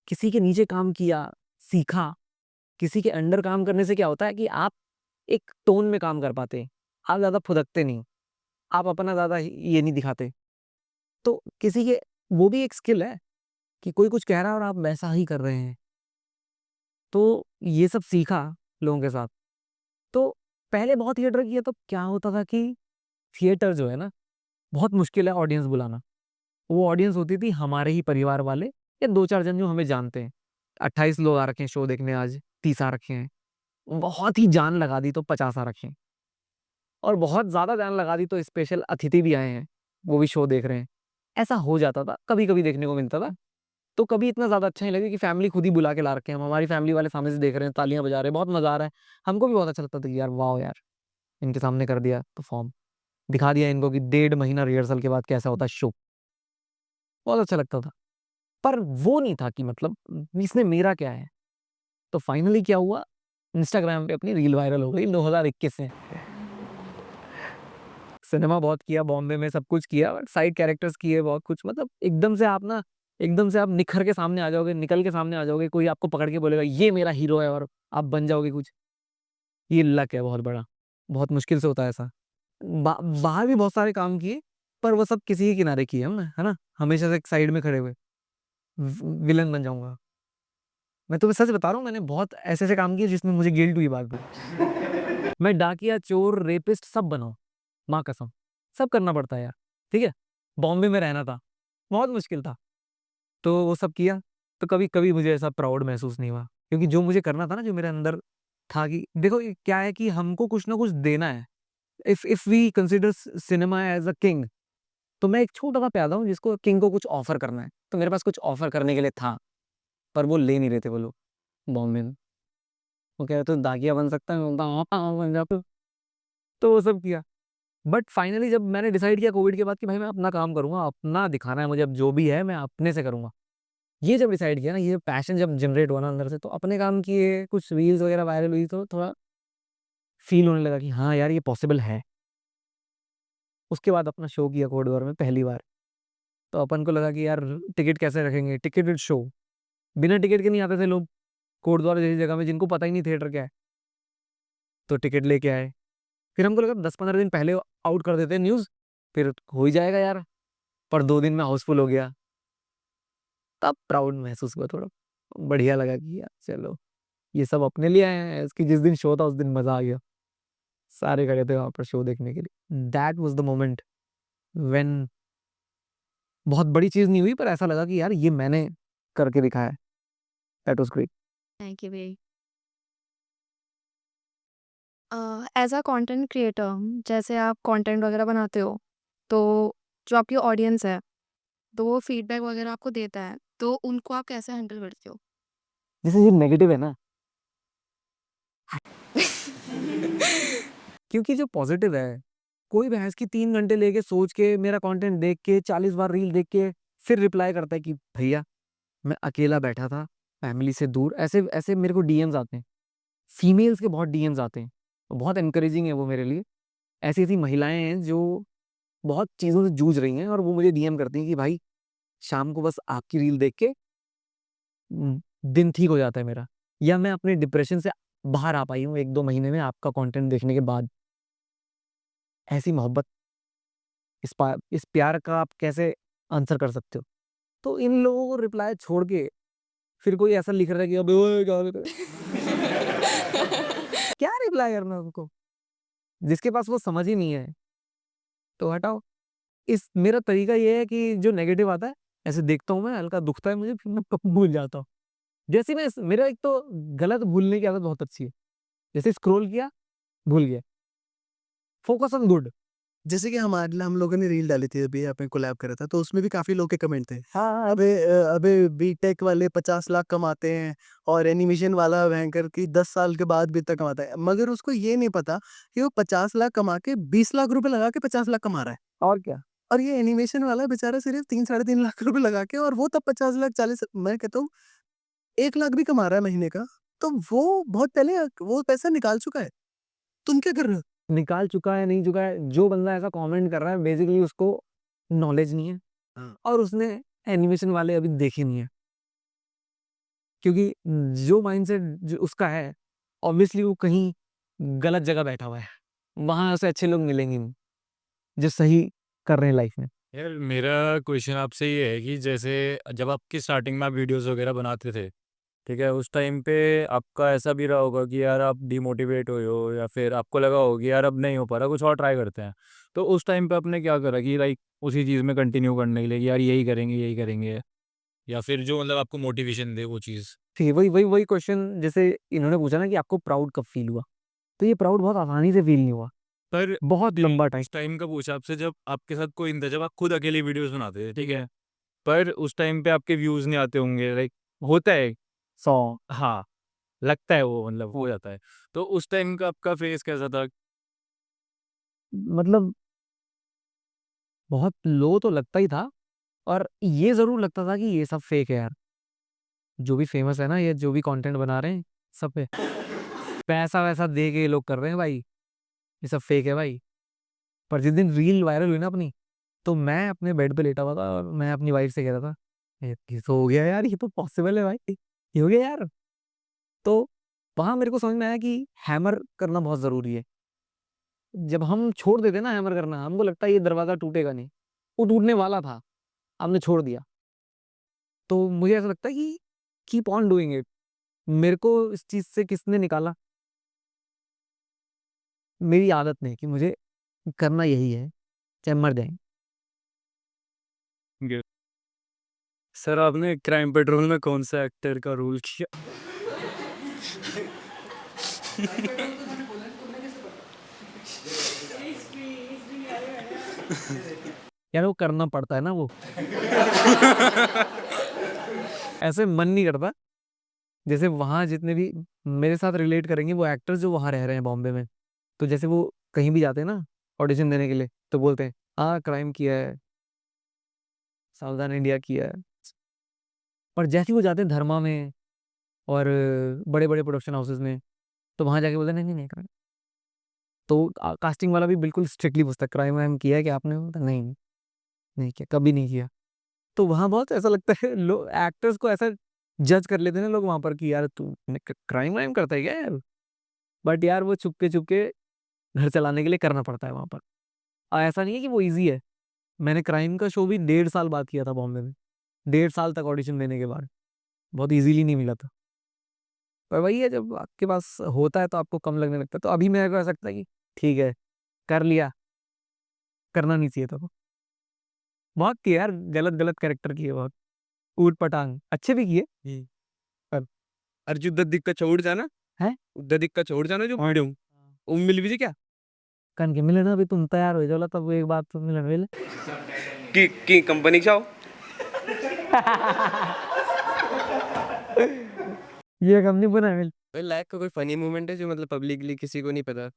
किसी के नीचे काम किया, सीखा, किसी के अंडर काम करने से क्या होता है कि आप एक टोन में काम कर पाते हैं। आप ज़्यादा फुदकते नहीं, आप अपना ज़्यादा ये नहीं दिखाते। तो किसी के वो भी एक स्किल है कि कोई कुछ कह रहा है और आप वैसा ही कर रहे हैं। तो ये सब सीखा लोगों के साथ। तो पहले बहुत थिएटर किया तो क्या होता था कि थिएटर जो है ना, बहुत मुश्किल है ऑडियंस बुलाना। वो ऑडियंस होती थी हमारे ही परिवार वाले या 2-4 जन जो हमें जानते हैं। 28 लोग आ रखे हैं शो देखने आज, 30 आ रखे हैं। बहुत ही जान लगा दी तो 50 आ रखे हैं। और बहुत ज़्यादा जान लगा दी तो स्पेशल अतिथि भी आए हैं, वो भी शो देख रहे हैं। ऐसा हो जाता था, कभी-कभी देखने को मिलता था। तो कभी इतना ज़्यादा अच्छा नहीं लगा कि फैमिली खुद ही बुला के ला रखे हैं हम, हमारी फैमिली वाले सामने से देख रहे हैं, तालियाँ बजा रहे हैं, बहुत मज़ा आ रहा है। हमको भी बहुत अच्छा लगता था कि यार वाओ यार! इनके सामने कर दिया परफ़ॉर्म, दिखा दिया इनको कि 1.5 महीना रिहर्सल के बाद कैसा होता है शो। बहुत अच्छा लगता था। पर वो नहीं था कि मतलब इसमें मेरा क्या है? तो फाइनली क्या हुआ, इंस्टाग्राम पे अपनी रील वायरल हो गई 2021 में। सिनेमा बहुत किया, बॉम्बे में सब कुछ किया बट साइड कैरेक्टर्स किए बहुत कुछ, मतलब एकदम से आप निखर के सामने आ जाओगे, निकल के सामने आ जाओगे, कोई आपको पकड़ के बोलेगा ये मेरा हीरो है और आप बन जाओगे कुछ। ये लक है बहुत बड़ा, बहुत मुश्किल से होता है ऐसा। बाहर भी बहुत सारे काम किए, पर वो सब किसी के किनारे किए हमने, है ना? हमेशा से एक साइड में खड़े हुए, विलेन बन जाऊँगा। मैं तुम्हें सच बता रहा हूँ, मैंने बहुत ऐसे-ऐसे काम किए जिसमें मुझे गिल्ट हुई बाद में। मैं डाकिया, चोर, रेपिस्ट सब बना हूँ, माँ कसम। सब करना पड़ता है यार, ठीक है? बॉम्बे में रहना था, बहुत मुश्किल था। तो वो सब किया, तो कभी-कभी मुझे ऐसा प्राउड महसूस नहीं हुआ, क्योंकि जो मुझे करना था ना, जो मेरे अंदर था कि देखो ये क्या है कि हमको कुछ ना कुछ देना है। If we consider cinema as a king, तो मैं एक छोटा-सा प्यादा हूँ जिसको किंग को कुछ ऑफ़र करना है। तो मेरे पास कुछ ऑफ़र करने के लिए था, पर वो ले नहीं रहे थे वो लोग, बॉम्बे में। वो कह रहे तो दागिया बन सकता है, मैं बोलता हाँ हाँ बन जा तो वो सब किया। बट फाइनली जब मैंने डिसाइड किया कोविड के बाद कि भाई मैं अपना काम करूंगा, अपना दिखाना है मुझे, अब जो भी है मैं अपने से करूंगा, ये जब डिसाइड किया ना, ये पैशन जब जनरेट हुआ ना अंदर से, तो अपने काम किए, कुछ रील्स वगैरह वायरल हुई तो थोड़ा फील होने लगा कि हाँ यार ये पॉसिबल है। उसके बाद अपना शो किया कोडवर में पहली बार, तो अपन को लगा कि यार टिकट कैसे रखेंगे, टिकटेड शो, बिना टिकट के नहीं आते थे लोग कोटद्वार जैसी जगह में, जिनको पता ही नहीं थिएटर क्या है, तो टिकट लेके आए। फिर हमको लगा 10-15 दिन पहले आउट कर देते न्यूज़, फिर हो ही जाएगा यार, पर 2 दिन में हाउसफुल हो गया, तब प्राउड महसूस हुआ थोड़ा, बढ़िया लगा कि यार चलो ये सब अपने लिए आए हैं, इसकी जिस दिन शो था उस दिन मज़ा आ गया, सारे खड़े थे वहाँ पर शो देखने के लिए। That was the moment when बहुत बड़ी चीज़ नहीं हुई, पर ऐसा लगा कि यार ये मैंने करके दिखाया है, that was great.
Thank you भाई। एज अ कंटेंट क्रिएटर, जैसे आप कंटेंट वगैरह बनाते हो, तो जो आपकी ऑडियंस है, तो वो फीडबैक वगैरह आपको देता है, तो उनको आप कैसे हैंडल करते हो?
जैसे ये नेगेटिव है ना, क्योंकि जो पॉजिटिव है, कोई भैंस की 3 घंटे लेके सोच के मेरा कंटेंट देख के 40 बार रील देख के फिर रिप्लाई करता है कि भैया मैं अकेला बैठा था फैमिली से दूर, ऐसे ऐसे मेरे को डीएम्स आते हैं, फीमेल्स के बहुत डीएम्स आते हैं, तो बहुत एनकरेजिंग है वो मेरे लिए। ऐसी ऐसी महिलाएं हैं जो बहुत चीज़ों से जूझ रही हैं और वो मुझे डीएम करती हैं कि भाई शाम को बस आपकी रील देख के दिन ठीक हो जाता है मेरा, या मैं अपने डिप्रेशन से बाहर आ पाई हूँ 1-2 महीने में आपका कंटेंट देखने के बाद। ऐसी मोहब्बत, इस प्यार का आप कैसे आंसर कर सकते हो? तो इन लोगों को रिप्लाई छोड़ के फिर कोई ऐसा लिख रहा है कि अबे ओए क्या कर रहे हो? क्या रिप्लाई करना है उनको? जिसके पास वो समझ ही नहीं है, तो हटाओ। इस मेरा तरीका ये है कि जो नेगेटिव आता है, ऐसे देखता हूँ मैं, हल्का दुखता है मुझे, फिर मैं भूल जाता हूँ। जैसे मैं मेरा एक तो गलत भूलने की आदत बहुत अच्छी है। जैसे स्क्रॉल किया, भूल गया। Focus on good.
जैसे कि हम लोगों ने रील डाली थी अभी आपने कोलैब करा था, तो उसमें भी काफ़ी लोग के कमेंट थे। हाँ, अबे अबे बीटेक वाले 50 लाख कमाते हैं और एनिमेशन वाला भयंकर कि 10 साल के बाद भी इतना कमाता है। मगर उसको ये नहीं पता कि वो 50 लाख कमा के 20 लाख रुपए लगा के 50 लाख कमा रहा है।
और क्या?
और ये एनिमेशन वाला बेचारा सिर्फ 3 साढ़े 3 लाख रुपए लगा के, और वो तब 50 लाख 40, मैं कहता हूँ 1 लाख भी कमा रहा है महीने का। तो वो बहुत पहले वो पैसा निकाल चुका है। तुम क्या कर रहे हो?
निकाल चुका है, नहीं चुका है, जो बंदा ऐसा कमेंट कर रहा है बेसिकली उसको नॉलेज नहीं है
हाँ।
और उसने एनिमेशन वाले अभी देखे नहीं है। क्योंकि जो माइंडसेट जो उसका है, ऑब्वियसली वो कहीं गलत जगह बैठा हुआ है। वहाँ से अच्छे लोग मिलेंगे नहीं, जो सही कर रहे हैं लाइफ में।
यार मेरा क्वेश्चन आपसे ये है कि जैसे जब आपकी स्टार्टिंग में आप वीडियोस वगैरह बनाते थे, ठीक है, उस टाइम पे आपका ऐसा भी रहा होगा कि यार आप डिमोटिवेट हुए हो या फिर आपको लगा होगा कि यार अब नहीं हो पा रहा, कुछ और ट्राई करते हैं। तो उस टाइम पे आपने क्या करा कि लाइक उसी चीज़ में कंटिन्यू करने के लिए कि यार यही करेंगे, या फिर जो मतलब आपको मोटिवेशन दे वो चीज़?
ठीक है, वही क्वेश्चन जैसे इन्होंने पूछा ना कि आपको प्राउड कब फील हुआ? तो ये प्राउड बहुत आसानी से फील नहीं हुआ,
पर
बहुत लंबा टाइम।
उस टाइम का पूछा आपसे जब आपके साथ कोई नहीं था, जब आप खुद अकेले वीडियोस बनाते थे, ठीक है, पर उस टाइम पे आपके व्यूज़ नहीं आते होंगे, लाइक होता है।
100
हाँ, लगता है वो मतलब हो जाता है। तो उस टाइम का आपका फेज़ कैसा था?
मतलब बहुत लो तो लगता ही था, और ये ज़रूर लगता था कि ये सब फेक है यार। जो भी फेमस है ना, ये जो भी कंटेंट बना रहे हैं, सब पे पैसा-वैसा दे के ये लोग कर रहे हैं भाई, ये सब फेक है भाई। पर जिस दिन रील वायरल हुई ना अपनी, तो मैं अपने बेड पे लेटा हुआ था और मैं अपनी वाइफ से कह रहा था, ये तो हो गया यार, ये तो पॉसिबल है भाई, ये हो गया यार। तो वहाँ मेरे को समझ में आया कि हैमर करना बहुत ज़रूरी है। जब हम छोड़ देते ना हैमर करना, हमको लगता है ये दरवाज़ा टूटेगा नहीं, वो टूटने वाला था, हमने छोड़ दिया। तो मुझे ऐसा लगता है कि कीप ऑन डूइंग इट। मेरे को इस चीज़ से किसने निकाला? मेरी आदत नहीं कि मुझे करना यही है, चाहे मर जाएँ।
सर आपने क्राइम पेट्रोल में कौन-सा एक्टर का रोल किया?
यार वो करना पड़ता है ना वो। ऐसे मन नहीं करता, जैसे वहाँ जितने भी मेरे साथ रिलेट करेंगे वो एक्टर्स जो वहाँ रह रहे हैं बॉम्बे में, तो जैसे वो कहीं भी जाते हैं ना ऑडिशन देने के लिए, तो बोलते हैं हाँ क्राइम किया है, सावधान इंडिया किया है। पर जैसे ही वो जाते हैं धर्मा में और बड़े-बड़े प्रोडक्शन हाउसेस में, तो वहाँ जाके बोलते हैं नहीं, नहीं, नहीं, क्राइम। तो कास्टिंग वाला भी बिल्कुल स्ट्रिक्टली पूछता है क्राइम वाइम किया है क्या आपने? बोलता है, नहीं, नहीं किया, कभी नहीं किया। तो वहाँ बहुत ऐसा लगता है लोग एक्टर्स को ऐसा जज कर लेते हैं ना लोग वहाँ पर कि यार तू क्राइम वाइम करता है क्या यार? बट यार वो चुपके-चुपके घर चलाने के लिए करना पड़ता है वहाँ पर। ऐसा नहीं है कि वो ईज़ी है। मैंने क्राइम का शो भी 1.5 साल बाद किया था बॉम्बे में। 1.5 साल तक ऑडिशन देने के बाद। बहुत ईज़िली नहीं मिला था। पर वही है जब आपके पास होता है तो आपको कम लगने लगता है। तो अभी मेरे को ऐसा लगता है कि ठीक है, कर लिया, करना नहीं चाहिए था वो। बहुत किए यार, गलत-गलत कैरेक्टर किए बहुत। ऊट-पटांग, अच्छे भी किए। पर
अर्जुन दद्दिक का छोड़ जाना
हैं?
दद्दिक का छोड़ जाना जो भाड़े हूँ वो मिल भी क्या
कन के मिले ना अभी तुम तैयार हो जाओ तब एक बात तो मिलन मिले।
की कंपनी जाओ
ये कंपनी बना मिल।
लाइफ का कोई फनी मोमेंट है जो मतलब पब्लिकली किसी को नहीं पता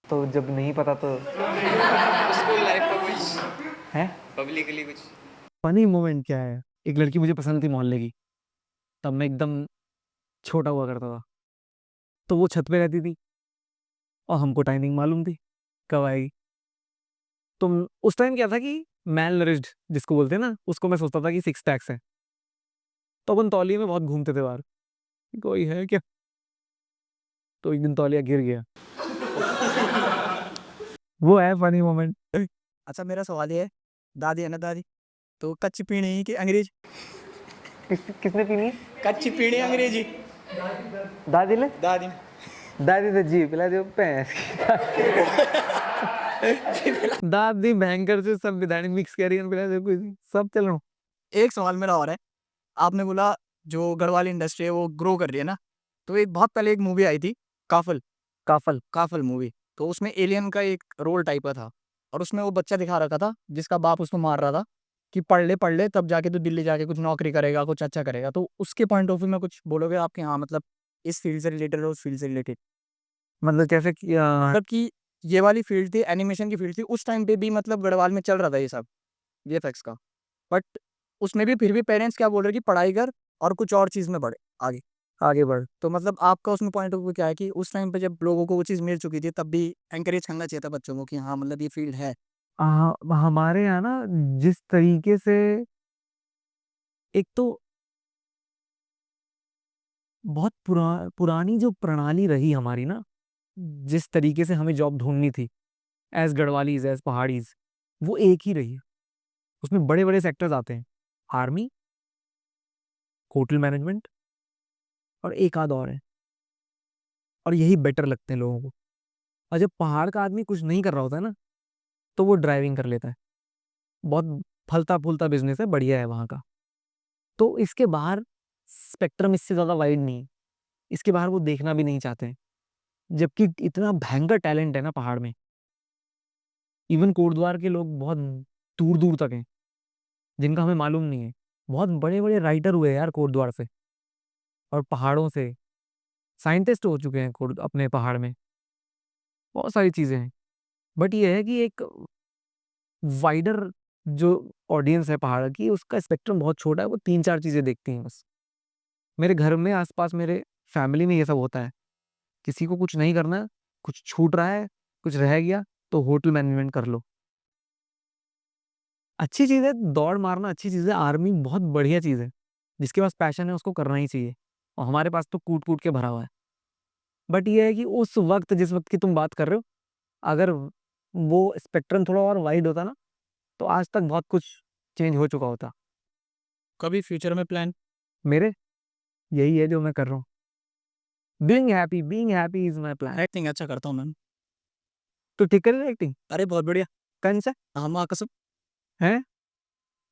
तो जब नहीं पता तो
स्कूल लाइफ का कुछ
है
पब्लिकली कुछ
फनी मोमेंट क्या है? एक लड़की मुझे पसंद थी मोहल्ले की, तब मैं एकदम छोटा हुआ करता था। तो वो छत पे रहती थी और हमको टाइमिंग मालूम थी कब आएगी। तो उस टाइम क्या था कि मैल नरिश्ड जिसको बोलते हैं ना, उसको मैं सोचता था कि 6 पैक्स है। तो अपन तौलिए में बहुत घूमते थे बाहर, कोई है क्या? तो एक दिन तौलिया गिर गया। वो है फनी मोमेंट।
अच्छा मेरा सवाल ये है, दादी है ना दादी, तो कच्ची पीनी कि अंग्रेज?
किसने पीनी?
कच्ची पीनी अंग्रेजी?
दादी ने?
दादी
दादी तो जी पिला दो भैंस दादी भयंकर से संविधानिक मिक्स करी पिला दो कोई सब चलो।
एक सवाल मेरा और है, आपने बोला जो गढ़वाल इंडस्ट्री है वो ग्रो कर रही है ना, तो एक बहुत पहले एक मूवी आई थी काफल,
काफल
काफल मूवी, तो उसमें एलियन का एक रोल टाइप का था और उसमें वो बच्चा दिखा रखा था जिसका बाप उसको मार रहा था कि पढ़ ले तब जाके तो दिल्ली जाके कुछ नौकरी करेगा, कुछ अच्छा करेगा। तो उसके पॉइंट ऑफ व्यू में कुछ बोलोगे आपके? हाँ मतलब इस फील्ड से रिलेटेड और उस फील्ड से रिलेटेड,
मतलब कैसे किया?
मतलब कि ये वाली फील्ड थी, एनिमेशन की फील्ड थी उस टाइम पे भी, मतलब गढ़वाल में चल रहा था ये सब वीएफएक्स का, बट उसमें भी फिर भी पेरेंट्स क्या बोल रहे हैं कि पढ़ाई कर और कुछ और चीज़ में बढ़े आगे आगे बढ़। तो मतलब आपका उसमें पॉइंट ऑफ व्यू क्या है कि उस टाइम पे जब लोगों को वो चीज़ मिल चुकी थी तब भी एनकरेज करना चाहिए था बच्चों को कि हाँ मतलब ये फील्ड है?
हमारे यहाँ ना जिस तरीके से एक तो बहुत पुरानी जो प्रणाली रही हमारी ना, जिस तरीके से हमें जॉब ढूंढनी थी एज गढ़वालीज एज पहाड़ीज, वो एक ही रही है। उसमें बड़े बड़े सेक्टर्स आते हैं, आर्मी, होटल मैनेजमेंट और एक आध और है, और यही बेटर लगते हैं लोगों को। और जब पहाड़ का आदमी कुछ नहीं कर रहा होता है ना, तो वो ड्राइविंग कर लेता है। बहुत फलता फूलता बिजनेस है, बढ़िया है वहाँ का। तो इसके बाहर स्पेक्ट्रम इससे ज़्यादा वाइड नहीं है, इसके बाहर वो देखना भी नहीं चाहते हैं। जबकि इतना भयंकर टैलेंट है ना पहाड़ में, इवन कोटद्वार के लोग बहुत दूर दूर तक हैं जिनका हमें मालूम नहीं है। बहुत बड़े बड़े राइटर हुए यार कोटद्वार से, और पहाड़ों से साइंटिस्ट हो चुके हैं अपने पहाड़ में। बहुत सारी चीज़ें हैं, बट ये है कि एक वाइडर जो ऑडियंस है पहाड़ की, उसका स्पेक्ट्रम बहुत छोटा है, वो 3-4 चीज़ें देखती हैं बस। मेरे घर में आस-पास मेरे फैमिली में ये सब होता है। किसी को कुछ नहीं करना है, कुछ छूट रहा है, कुछ रह गया, तो होटल मैनेजमेंट कर लो। अच्छी चीज़ है, दौड़ मारना अच्छी चीज़ है, आर्मी बहुत बढ़िया चीज़ है। जिसके पास पैशन है उसको करना ही चाहिए, और हमारे पास तो कूट-कूट के भरा हुआ है। बट ये है कि उस वक़्त जिस वक़्त की तुम बात कर रहे हो, अगर वो स्पेक्ट्रम थोड़ा और वाइड होता ना, तो आज तक बहुत कुछ चेंज हो चुका होता।
कभी फ्यूचर में प्लान?
मेरे यही है जो मैं कर रहा हूँ। Being happy is my plan.
Acting अच्छा करता हूँ मैम।
तो ठीक कर रही है एक्टिंग?
अरे बहुत बढ़िया।
कौन सा?
हाँ माँ कसम।
हैं?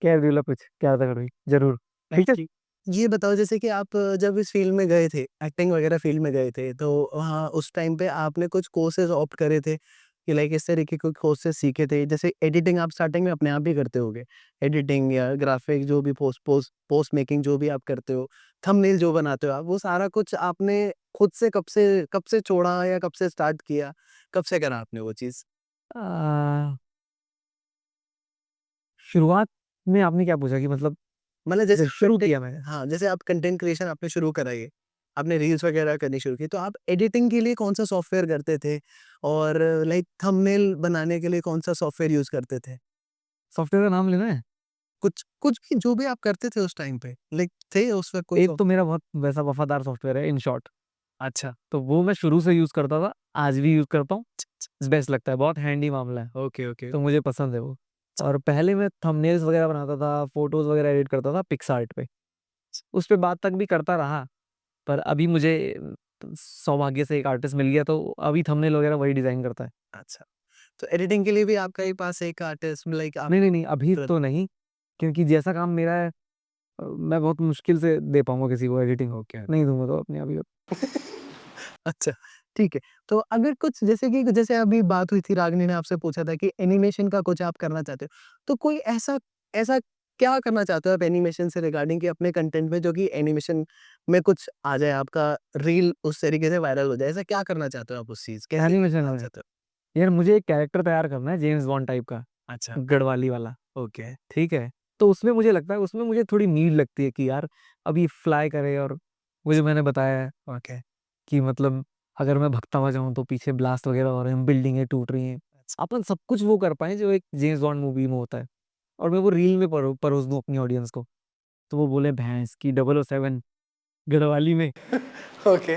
कह दिला कुछ, क्या था करोगी? ज़रूर। ठीक है?
ये बताओ जैसे कि आप जब इस फील्ड में गए थे, एक्टिंग वगैरह फील्ड में गए थे, तो वहाँ उस टाइम पे आपने कुछ कोर्सेज़ ऑप्ट करे थे, कि लाइक इस तरीके के कोर्सेज़ सीखे थे? जैसे एडिटिंग आप स्टार्टिंग में अपने आप ही करते होगे, एडिटिंग या ग्राफ़िक जो भी पोस्ट मेकिंग जो भी आप करते हो, थंबनेल जो बनाते हो आप, वो सारा कुछ आपने खुद से कब से छोड़ा या कब से स्टार्ट किया? कब से करा आपने वो चीज़?
अ, शुरुआत में आपने क्या पूछा कि मतलब
मतलब जैसे
शुरू किया मैंने?
हाँ, जैसे आप कंटेंट क्रिएशन आपने शुरू करा ये, आपने रील्स वगैरह करनी शुरू की, तो आप एडिटिंग के लिए कौन-सा सॉफ्टवेयर करते थे? और लाइक थंबनेल बनाने के लिए कौन-सा सॉफ्टवेयर यूज़ करते थे?
सॉफ्टवेयर का नाम लेना है?
कुछ कुछ भी जो भी आप करते थे उस टाइम पे, लाइक थे उस वक़्त कोई
एक तो मेरा बहुत वैसा वफ़ादार सॉफ्टवेयर है इनशॉट,
अच्छा,
तो वो मैं शुरू से यूज़ करता था, आज भी यूज़ करता हूँ, बेस्ट लगता है, बहुत हैंडी मामला है,
ओके, ओके।
तो मुझे पसंद है वो। और पहले मैं थंबनेल्स वगैरह बनाता था, फ़ोटोज़ वगैरह एडिट करता था पिक्सआर्ट पे, उस पे बाद तक भी करता रहा, पर अभी मुझे सौभाग्य से एक आर्टिस्ट मिल गया, तो अभी थंबनेल वगैरह वही डिज़ाइन करता है।
अच्छा, तो एडिटिंग के लिए भी आपका ही पास एक आर्टिस्ट लाइक आप
नहीं, नहीं, नहीं, अभी
तुरंत
तो नहीं, क्योंकि जैसा काम मेरा है मैं बहुत मुश्किल से दे पाऊँगा किसी को एडिटिंग,
ओके।
नहीं दूँगा तो अपने आप ही
अच्छा, ठीक है। तो अगर कुछ जैसे कि जैसे अभी बात हुई थी रागिनी ने आपसे पूछा था कि एनिमेशन का कुछ आप करना चाहते हो। तो कोई ऐसा ऐसा क्या करना चाहते हो आप एनिमेशन से रिगार्डिंग कि अपने कंटेंट में जो कि एनिमेशन में कुछ आ जाए आपका रील उस तरीके से वायरल हो जाए, ऐसा क्या करना चाहते हो आप उस चीज़? कैसे
एनिमेशन
करना
में।
चाहते हो?
यार मुझे एक कैरेक्टर तैयार करना है जेम्स बॉन्ड टाइप का,
अच्छा,
गढ़वाली वाला,
ओके,
ठीक है? तो उसमें मुझे लगता है उसमें मुझे थोड़ी नीड लगती है कि यार अभी फ्लाई करे और वो जो मैंने बताया है
ओके।
कि मतलब अगर मैं भगता हुआ जाऊँ तो पीछे ब्लास्ट वगैरह हो रहे हैं, बिल्डिंगें टूट रही हैं। अपन सब कुछ वो कर पाएँ जो एक जेम्स बॉन्ड मूवी में होता है और मैं वो रील में परोस दूँ अपनी ऑडियंस को। तो वो बोले भैंस की 007 गढ़वाली में
ओके,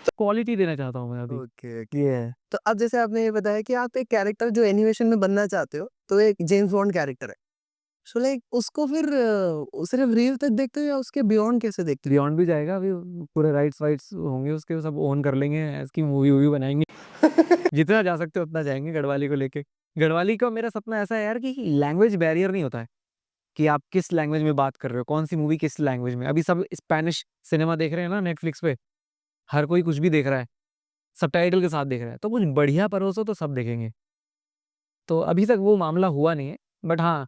क्वालिटी देना चाहता हूँ मैं अभी।
Okay, okay.
ये है।
तो अब जैसे आपने ये बताया कि आप एक कैरेक्टर जो एनिमेशन में बनना चाहते हो, तो एक जेम्स बॉन्ड कैरेक्टर है। सो लाइक उसको फिर सिर्फ़ रील तक देखते हो या उसके बियॉन्ड कैसे देखते
बियॉन्ड भी जाएगा अभी पूरे राइट्स-वाइट्स होंगे उसके सब ओन कर लेंगे, इसकी मूवी-वूवी बनाएँगे।
हो?
जितना जा सकते हैं उतना जाएँगे गढ़वाली को लेके। गढ़वाली का मेरा सपना ऐसा है यार कि लैंग्वेज बैरियर नहीं होता है, कि आप किस लैंग्वेज में बात कर रहे हो, कौन-सी मूवी किस लैंग्वेज में। अभी सब स्पेनिश सिनेमा देख रहे हैं ना नेटफ्लिक्स पे, हर कोई कुछ भी देख रहा है, सबटाइटल के साथ देख रहा है, तो कुछ बढ़िया परोसो तो सब देखेंगे। तो अभी तक वो मामला हुआ नहीं है, बट हाँ,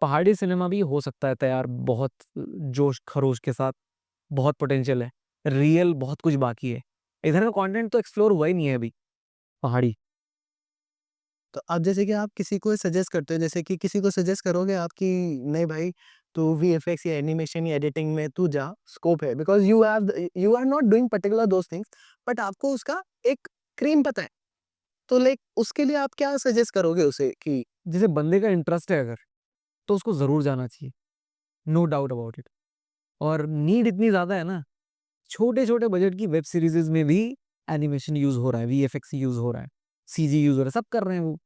पहाड़ी सिनेमा भी हो सकता है तैयार बहुत जोश-खरोश के साथ, बहुत पोटेंशियल है। रियल बहुत कुछ बाकी है। इधर का कंटेंट तो एक्सप्लोर हुआ ही नहीं है अभी, पहाड़ी।
तो अब जैसे कि आप किसी को सजेस्ट करते हो, जैसे कि किसी को सजेस्ट करोगे आप कि नहीं भाई तू वीएफएक्स या एनिमेशन या एडिटिंग में तू जा, स्कोप है because you are not doing particular those things but आपको उसका एक क्रीम पता है। तो लाइक उसके लिए आप क्या सजेस्ट करोगे उसे कि
जैसे बंदे का इंटरेस्ट है अगर, तो उसको ज़रूर जाना चाहिए, नो डाउट अबाउट इट। और नीड इतनी ज़्यादा है ना, छोटे-छोटे बजट की वेब सीरीज़ में भी एनिमेशन यूज़ हो रहा है, वीएफएक्स यूज़ हो रहा है, सीजी यूज़ हो रहा है, सब कर रहे हैं वो,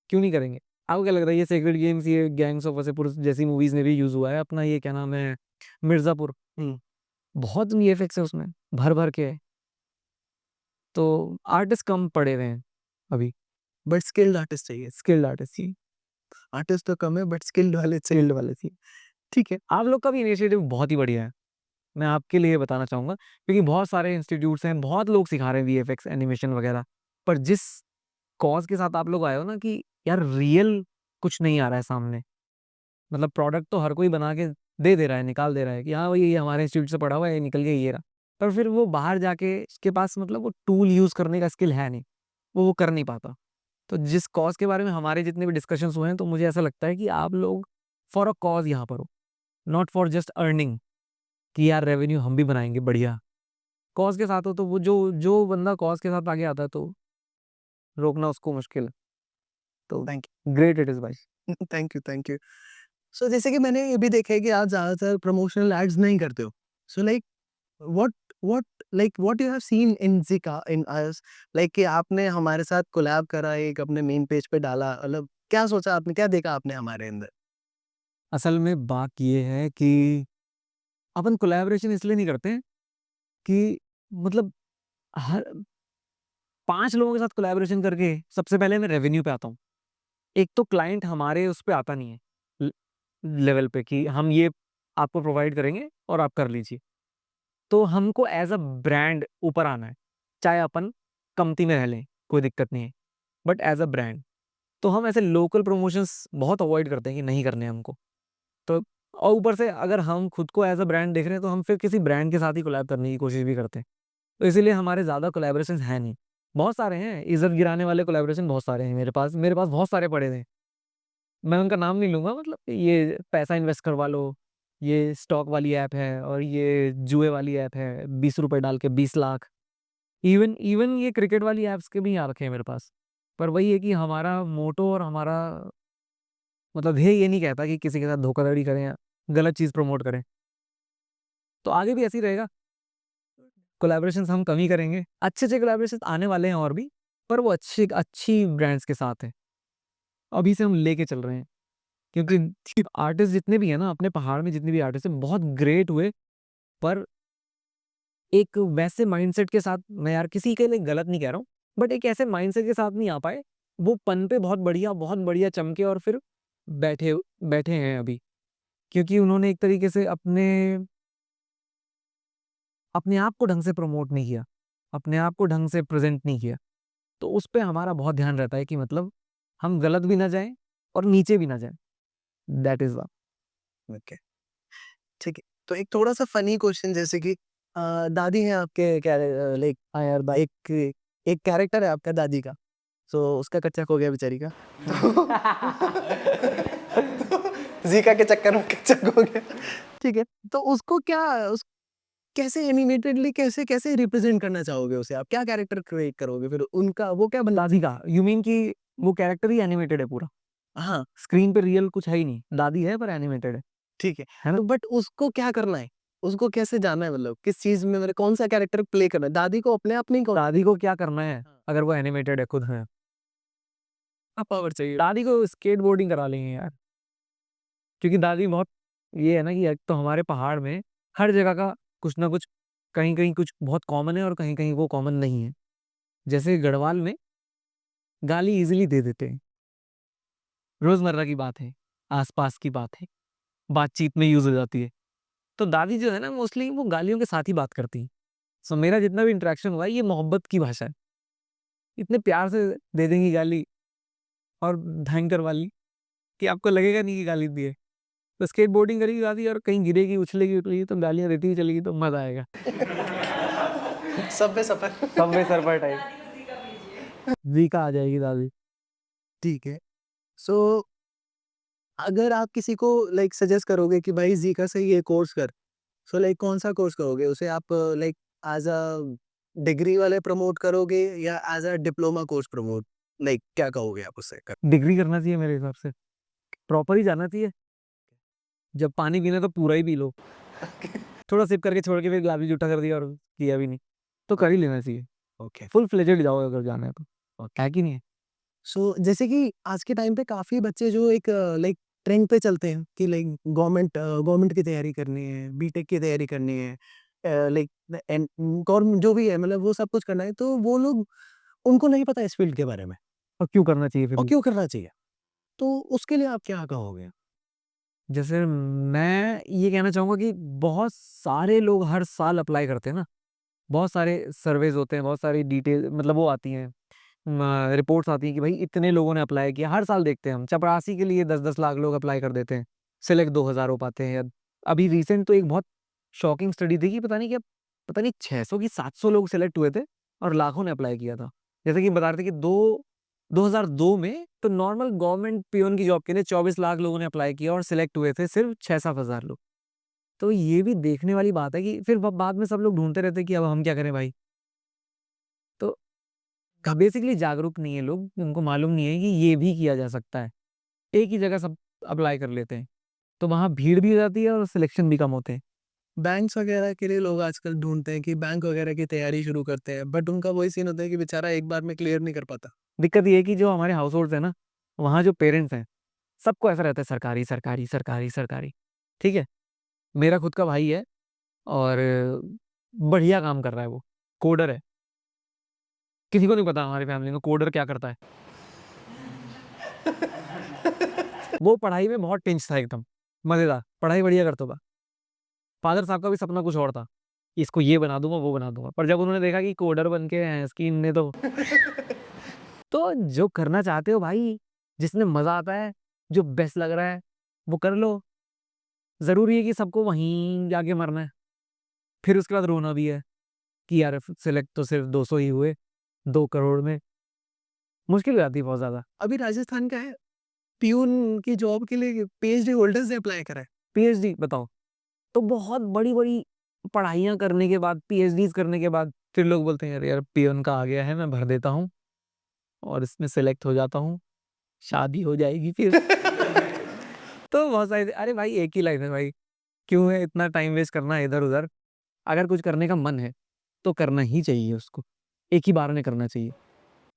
क्यों नहीं करेंगे? आपको क्या लग रहा है ये सेक्रेड गेम्स, ये गैंग्स ऑफ वासेपुर जैसी मूवीज़ में भी यूज़ हुआ है, अपना ये क्या नाम है, मिर्ज़ापुर,
हुँ,
बहुत वीएफएक्स है उसमें, भर-भर के है। तो आर्टिस्ट कम पड़े हुए हैं अभी,
बट स्किल्ड आर्टिस्ट चाहिए।
स्किल्ड आर्टिस्ट ही,
आर्टिस्ट तो कम है बट स्किल्ड वाले चाहिए।
स्किल्ड वाले चाहिए।
ठीक है।
आप लोग का भी इनिशिएटिव बहुत ही बढ़िया है। मैं आपके लिए बताना चाहूँगा क्योंकि बहुत सारे इंस्टीट्यूट्स हैं, बहुत लोग सिखा रहे हैं वीएफएक्स, एनिमेशन वगैरह। पर जिस कॉज़ के साथ आप लोग आए हो ना कि यार रियल कुछ नहीं आ रहा है सामने। मतलब प्रोडक्ट तो हर कोई बना के दे रहा है, निकाल दे रहा है कि हाँ, भई ये हमारे इंस्टीट्यूट से पढ़ा हुआ है, ये निकल के ये रहा। पर फिर वो बाहर जाके उसके पास मतलब वो टूल यूज़ करने का स्किल है नहीं, वो कर नहीं पाता। तो जिस कॉज़ के बारे में हमारे जितने भी डिस्कशंस हुए हैं, तो मुझे ऐसा लगता है कि आप लोग फॉर अ कॉज़ यहाँ पर हो, नॉट फॉर जस्ट अर्निंग कि यार रेवेन्यू हम भी बनाएँगे बढ़िया। कॉज़ के साथ हो तो वो जो जो बंदा कॉज़ के साथ आगे आता है तो रोकना उसको मुश्किल है। तो
थैंक
ग्रेट इट इज़ भाई।
You, thank you, thank you. So जैसे कि मैंने ये भी देखा है कि आप ज़्यादातर प्रमोशनल एड्स नहीं करते हो। So like what what what you have seen in Zika in us like कि आपने हमारे साथ कोलैब करा, एक अपने मेन पेज पे डाला, मतलब क्या सोचा आपने, क्या देखा आपने हमारे अंदर?
असल में बात ये है कि अपन कोलैबोरेशन इसलिए नहीं करते हैं कि मतलब हर 5 लोगों के साथ कोलैबोरेशन करके सबसे पहले मैं रेवेन्यू पे आता हूँ। एक तो क्लाइंट हमारे उस पे आता नहीं है ल लेवल पे कि हम ये आपको प्रोवाइड करेंगे और आप कर लीजिए। तो हमको एज़ अ ब्रांड ऊपर आना है। चाहे अपन कम्पनी में रह लें, कोई दिक्कत नहीं है। But as a brand. तो हम ऐसे लोकल प्रमोशंस बहुत अवॉइड करते हैं कि नहीं करने हैं हमको। तो और ऊपर से अगर हम खुद को एज अ ब्रांड देख रहे हैं तो हम फिर किसी ब्रांड के साथ ही कोलैब करने की कोशिश भी करते हैं। तो इसीलिए हमारे ज़्यादा कोलैबोरेशंस हैं नहीं। बहुत सारे हैं, इज़्ज़त गिराने वाले कोलैबोरेशन बहुत सारे हैं मेरे पास बहुत सारे पड़े हैं। मैं उनका नाम नहीं लूँगा, मतलब ये पैसा इन्वेस्ट करवा लो, ये स्टॉक वाली ऐप है और ये जुए वाली ऐप है, ₹20 डाल के 20 लाख। इवन इवन ये क्रिकेट वाली ऐप्स के भी आ रखे हैं मेरे पास। पर वही है कि हमारा मोटो और हमारा मतलब ध्येय ये नहीं कहता कि किसी के साथ धोखाधड़ी करें या गलत चीज़ प्रमोट करें। तो आगे भी ऐसे ही रहेगा। कोलैबोरेशंस हम कम ही करेंगे। अच्छे-अच्छे कोलैबोरेशंस आने वाले हैं और भी, पर वो अच्छी ब्रांड्स के साथ हैं। अभी से हम लेके चल रहे हैं। क्योंकि आर्टिस्ट जितने भी हैं ना, अपने पहाड़ में जितने भी आर्टिस्ट हैं, बहुत ग्रेट हुए, पर एक वैसे माइंडसेट के साथ, मैं यार किसी के लिए गलत नहीं कह रहा हूँ, बट एक ऐसे माइंडसेट के साथ नहीं आ पाए। वो पन पे बहुत बढ़िया चमके और फिर बैठे बैठे हैं अभी। क्योंकि उन्होंने एक तरीके से अपने आप को ढंग से प्रमोट नहीं किया, अपने आप को ढंग से प्रेज़ेंट नहीं किया। तो उस पे हमारा बहुत ध्यान रहता है कि मतलब हम गलत भी ना जाएँ और नीचे भी ना जाएँ। दैट इज़ द
ओके, ठीक है। तो एक थोड़ा-सा फ़नी क्वेश्चन, जैसे कि दादी हैं आपके, लाइक यार एक एक कैरेक्टर है आपका दादी का, सो उसका कच्चा खो गया बेचारी का। तो ज़ीका के चक्कर में कच्चा खो गया। ठीक है, तो उसको क्या उस कैसे एनिमेटेडली कैसे कैसे रिप्रेज़ेंट करना चाहोगे उसे आप? क्या कैरेक्टर क्रिएट करोगे फिर उनका, वो क्या बन
दादी का, यू मीन कि वो कैरेक्टर ही एनिमेटेड है पूरा?
हाँ,
स्क्रीन पे रियल कुछ है ही नहीं, दादी है पर एनिमेटेड
ठीक है।
है ना?
तो बट उसको क्या करना है? उसको कैसे जाना है, मतलब किस चीज़ में, मतलब कौन-सा कैरेक्टर प्ले करना है? दादी को अपने आप नहीं कौन
दादी को क्या करना है,
हाँ।
अगर वो एनिमेटेड है खुद है?
पावर चाहिए।
दादी को स्केटबोर्डिंग करा लेंगे यार। क्योंकि दादी बहुत, ये है ना कि एक तो हमारे पहाड़ में हर जगह का कुछ ना कुछ, कहीं-कहीं कुछ बहुत कॉमन है और कहीं-कहीं वो कॉमन नहीं है। जैसे गढ़वाल में गाली ईज़िली दे देते हैं, रोज़मर्रा की बात है, आस-पास की बात है, बातचीत में यूज़ हो जाती है। तो दादी जो है ना, मोस्टली वो गालियों के साथ ही बात करती हैं। सो मेरा जितना भी इंटरेक्शन हुआ है, ये मोहब्बत की भाषा है। इतने प्यार से दे देंगी गाली और भयंकर वाली कि आपको लगेगा नहीं कि गाली दी है। तो स्केटबोर्डिंग करेगी दादी और कहीं गिरेगी, उछलेगी तो गालियाँ देती ही चलेगी, तो मज़ा आएगा।
सब पे सफर।
Subway Surfer type. ज़ीका आ जाएगी दादी।
ठीक है। सो अगर आप किसी को लाइक सजेस्ट करोगे कि भाई ज़ीका से ये कोर्स कर, सो लाइक कौन-सा कोर्स करोगे? उसे आप लाइक एज़ अ डिग्री वाले प्रमोट करोगे या as a diploma course promote, like क्या कहोगे आप उसे कर?
डिग्री करना चाहिए मेरे हिसाब से। प्रॉपर ही जाना चाहिए। जब पानी पीना है तो पूरा ही पी लो। थोड़ा सिप करके छोड़ के फिर ग्लास भी जूठा कर दिया और किया भी नहीं। तो कर ही लेना चाहिए।
ओके।
फुल फ्लेजेड जाओ अगर जाना है तो। है कि नहीं है?
सो जैसे कि आज के टाइम पे काफ़ी बच्चे जो एक लाइक ट्रेंड पे चलते हैं कि लाइक गवर्नमेंट की तैयारी करनी है, बीटेक की तैयारी करनी है, लाइक एंड गवर्नमेंट जो भी है, मतलब वो सब कुछ करना है, तो वो लोग, उनको नहीं पता इस फील्ड के बारे में
और क्यों करना चाहिए फिर
और
भी?
क्यों करना चाहिए? तो उसके लिए आप क्या कहोगे?
जैसे मैं ये कहना चाहूँगा कि बहुत सारे लोग हर साल अप्लाई करते हैं ना। बहुत सारे सर्वेज़ होते हैं, बहुत सारी डिटेल मतलब वो आती हैं, रिपोर्ट्स आती हैं कि भाई इतने लोगों ने अप्लाई किया। हर साल देखते हैं हम, चपरासी के लिए 10-10 लाख लोग अप्लाई कर देते हैं। सिलेक्ट 2000 हो पाते हैं। या अभी रिसेंट तो एक बहुत शॉकिंग स्टडी थी कि पता नहीं 600 की 700 लोग सिलेक्ट हुए थे और लाखों ने अप्लाई किया था। जैसे कि बता रहे थे कि 2002 में तो नॉर्मल गवर्नमेंट पियोन की जॉब के लिए 24 लाख लोगों ने अप्लाई किया और सिलेक्ट हुए थे सिर्फ 6-7 हज़ार लोग। तो ये भी देखने वाली बात है कि फिर ब बाद में सब लोग ढूँढते रहते हैं कि अब हम क्या करें भाई? तो बेसिकली जागरूक नहीं है लोग, उनको मालूम नहीं है कि ये भी किया जा सकता है। एक ही जगह सब अप्लाई कर लेते हैं, तो वहाँ भीड़ भी हो जाती है और सिलेक्शन भी कम होते हैं।
बैंक्स वगैरह के लिए लोग आजकल ढूँढते हैं कि बैंक वगैरह की तैयारी शुरू करते हैं, बट उनका वही सीन होता है कि बेचारा एक बार में क्लियर नहीं कर पाता।
दिक्कत ये है कि जो हमारे हाउसहोल्ड्स हैं ना, वहाँ जो पेरेंट्स हैं, सबको ऐसा रहता है सरकारी, सरकारी, सरकारी, सरकारी। ठीक है? मेरा खुद का भाई है और बढ़िया काम कर रहा है वो, कोडर है। किसी को नहीं पता हमारी फैमिली में कोडर क्या करता है। वो पढ़ाई में बहुत टेंस था एकदम, मज़ेदार, पढ़ाई बढ़िया करता था। फादर साहब का भी सपना कुछ और था, इसको ये बना दूँगा, वो बना दूँगा। पर जब उन्होंने देखा कि कोडर बन के हैं, इसकी इनने तो तो जो करना चाहते हो भाई, जिसमें मज़ा आता है, जो बेस्ट लग रहा है, वो कर लो। ज़रूरी है कि सबको वहीं जाके मरना है। फिर उसके बाद रोना भी है कि यार सेलेक्ट तो सिर्फ़ 200 ही हुए, 2 करोड़ में। मुश्किल हो जाती है बहुत ज़्यादा।
अभी राजस्थान का है, पियून की जॉब के लिए पीएचडी होल्डर्स ने अप्लाई करा है।
पीएचडी बताओ, तो बहुत बड़ी-बड़ी पढ़ाइयाँ करने के बाद, पीएचडीज़ करने के बाद फिर लोग बोलते हैं, "अरे यार, पियून का आ गया है, मैं भर देता हूँ और इसमें सेलेक्ट हो जाता हूँ, शादी हो जाएगी फिर।" तो बहुत सारी अरे भाई एक ही लाइफ है भाई, क्यों है इतना टाइम वेस्ट करना है इधर-उधर? अगर कुछ करने का मन है, तो करना ही चाहिए उसको, एक ही बार में करना चाहिए।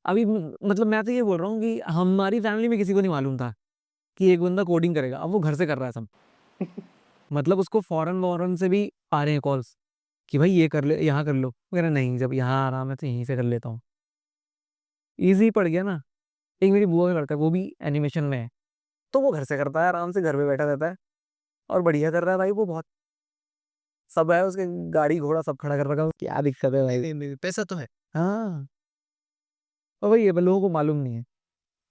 अभी मतलब मैं तो ये बोल रहा हूँ कि हमारी फैमिली में किसी को नहीं मालूम था कि एक बंदा कोडिंग करेगा, अब वो घर से कर रहा है सब। मतलब उसको फ़ॉरेन-वॉरेन से भी आ रहे हैं कॉल्स कि भाई ये कर ले, यहाँ कर लो। वो कह रहा है नहीं, जब यहाँ आराम है तो यहीं से कर लेता हूँ। ईज़ी पड़ गया ना। एक मेरी बुआ का लड़का है, वो भी एनिमेशन में है, तो वो घर से करता है, आराम से घर पे बैठा रहता है और बढ़िया कर रहा है भाई वो बहुत। सब है उसके, गाड़ी घोड़ा सब खड़ा कर रखा है, क्या दिक्कत है भाई?
नहीं, पैसा तो है।
हाँ, और वही है, पर लोगों को मालूम नहीं है।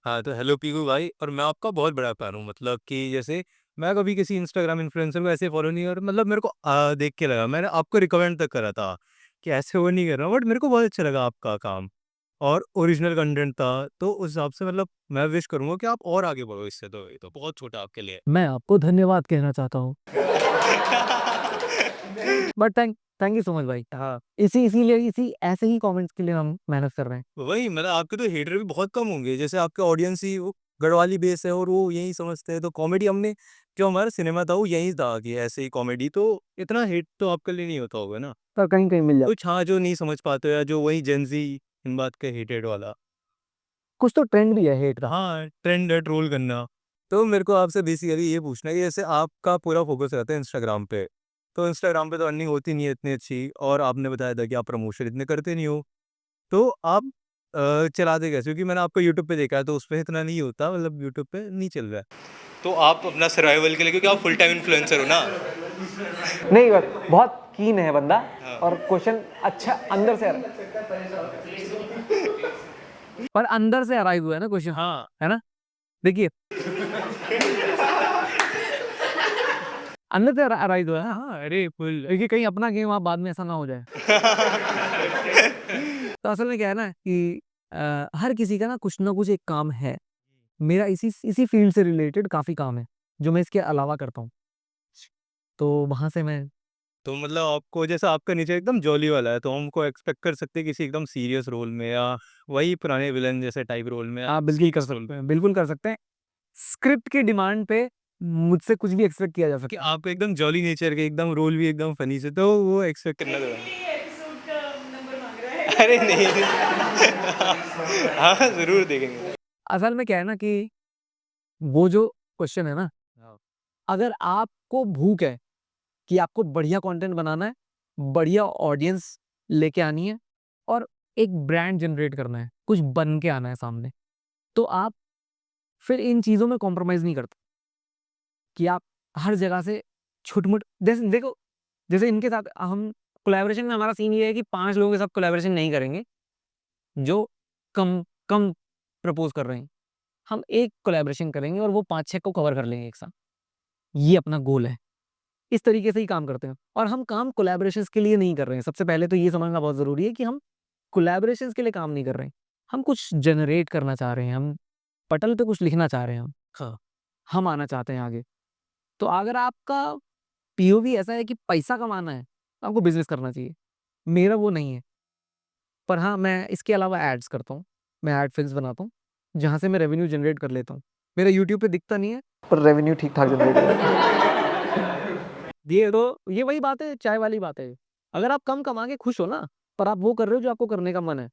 हाँ, तो हेलो पीकू भाई, और मैं आपका बहुत बड़ा फ़ैन हूँ। मतलब कि जैसे मैं कभी किसी इंस्टाग्राम इन्फ्लुएंसर को ऐसे फ़ॉलो नहीं, और मतलब मेरे को देख के लगा, मैंने आपको रिकमेंड तक करा था कि ऐसे वो नहीं कर रहा हूँ, बट मेरे को बहुत अच्छा लगा आपका काम और ओरिजिनल कंटेंट था। तो उस हिसाब से मतलब मैं विश करूँगा कि आप और आगे बढ़ो इससे, तो ये तो बहुत छोटा आपके लिए।
मैं आपको धन्यवाद कहना चाहता हूँ। But thank you so much भाई। हाँ, इसीलिए इसी ऐसे ही कमेंट्स के लिए हम मेहनत कर रहे हैं।
वही मतलब आपके तो हेटर भी बहुत कम होंगे, जैसे आपके ऑडियंस ही वो गढ़वाली बेस है और वो यही समझते हैं। तो कॉमेडी हमने, जो हमारा सिनेमा था वो यही था कि ऐसे ही कॉमेडी, तो इतना हिट तो आपके लिए नहीं होता होगा ना?
पर कहीं-कहीं मिल जाता।
कुछ हाँ, जो नहीं समझ पाते हो या जो वही जेन ज़ी इन बात के हेटेड वाला।
कुछ तो ट्रेंड भी है हेट का।
हाँ, ट्रेंड है ट्रोल करना। तो मेरे को आपसे बेसिकली ये पूछना है कि जैसे आपका पूरा फ़ोकस रहता है इंस्टाग्राम पे, तो इंस्टाग्राम पे तो अर्निंग होती नहीं है इतनी अच्छी, और आपने बताया था कि आप प्रमोशन इतने करते नहीं हो। तो आप चलाते कैसे? क्योंकि मैंने आपको यूट्यूब पे देखा है, तो उसपे इतना नहीं होता, मतलब यूट्यूब पे नहीं चल रहा है। तो आप अपना सर्वाइवल के लिए, क्योंकि आप फुल टाइम इन्फ्लुएंसर हो ना?
नहीं, बट बहुत कीन है बंदा और क्वेश्चन अच्छा अंदर से पर अंदर से अराइव हुआ है ना क्वेश्चन,
हाँ।
है ना? देखिए अंदर से अराइव हुआ है। हाँ, अरे फुल, देखिए कहीं अपना गेम आप बाद में ऐसा ना हो जाए। तो असल में क्या है ना कि हर किसी का ना कुछ एक काम है। मेरा इसी फील्ड से रिलेटेड काफ़ी काम है, जो मैं इसके अलावा करता हूँ। तो वहाँ से मैं
तो मतलब आपको, जैसा आपका नेचर एकदम जॉली वाला है, तो हमको एक्सपेक्ट कर सकते हैं किसी एकदम सीरियस रोल में, या वही पुराने विलेन जैसे टाइप रोल में, या
आप बिल्कुल कर
सीरियस रोल
सकते
में?
हैं, बिल्कुल कर सकते हैं। स्क्रिप्ट की डिमांड पे मुझसे कुछ भी एक्सपेक्ट किया जा
कि
सकता है।
आपको एकदम जॉली नेचर के, एकदम रोल भी एकदम फनी से, तो वो एक्सपेक्ट करना ज़रूरी है। अरे नहीं। हाँ, ज़रूर देखेंगे।
असल में क्या है ना कि वो जो क्वेश्चन है ना,
हाँ।
अगर आपको भूख है कि आपको बढ़िया कंटेंट बनाना है, बढ़िया ऑडियंस लेके आनी है और एक ब्रांड जनरेट करना है, कुछ बन के आना है सामने, तो आप फिर इन चीज़ों में कॉम्प्रोमाइज़ नहीं करते कि आप हर जगह से छुट-मुट जैसे देखो, जैसे इनके साथ हम कोलैबोरेशन में हमारा सीन ये है कि 5 लोगों के साथ कोलैबोरेशन नहीं करेंगे, जो कम कम प्रपोज़ कर रहे हैं। हम एक कोलैबोरेशन करेंगे और वो 5-6 को कवर कर लेंगे एक साथ। ये अपना गोल है। इस तरीके से ही काम करते हैं और हम काम कोलैबोरेशंस के लिए नहीं कर रहे हैं। सबसे पहले तो ये समझना बहुत ज़रूरी है कि हम कोलैबोरेशंस के लिए काम नहीं कर रहे हैं। हम कुछ जनरेट करना चाह रहे हैं, हम पटल पे कुछ लिखना चाह रहे हैं हम। हाँ, हम आना चाहते हैं आगे। तो अगर आपका पीओवी ऐसा है कि पैसा कमाना है, तो आपको बिज़नेस करना चाहिए। मेरा वो नहीं है। पर हाँ, मैं इसके अलावा एड्स करता हूँ। मैं एड फ़िल्म्स बनाता हूँ, जहाँ से मैं रेवेन्यू जनरेट कर लेता हूँ। मेरा यूट्यूब पे दिखता नहीं है, पर रेवेन्यू ठीक-ठाक जनरेट हो जाता है। ये वही बात है, चाय वाली बात है। अगर आप कम कमा के खुश हो ना, पर आप वो कर रहे हो जो आपको करने का मन है,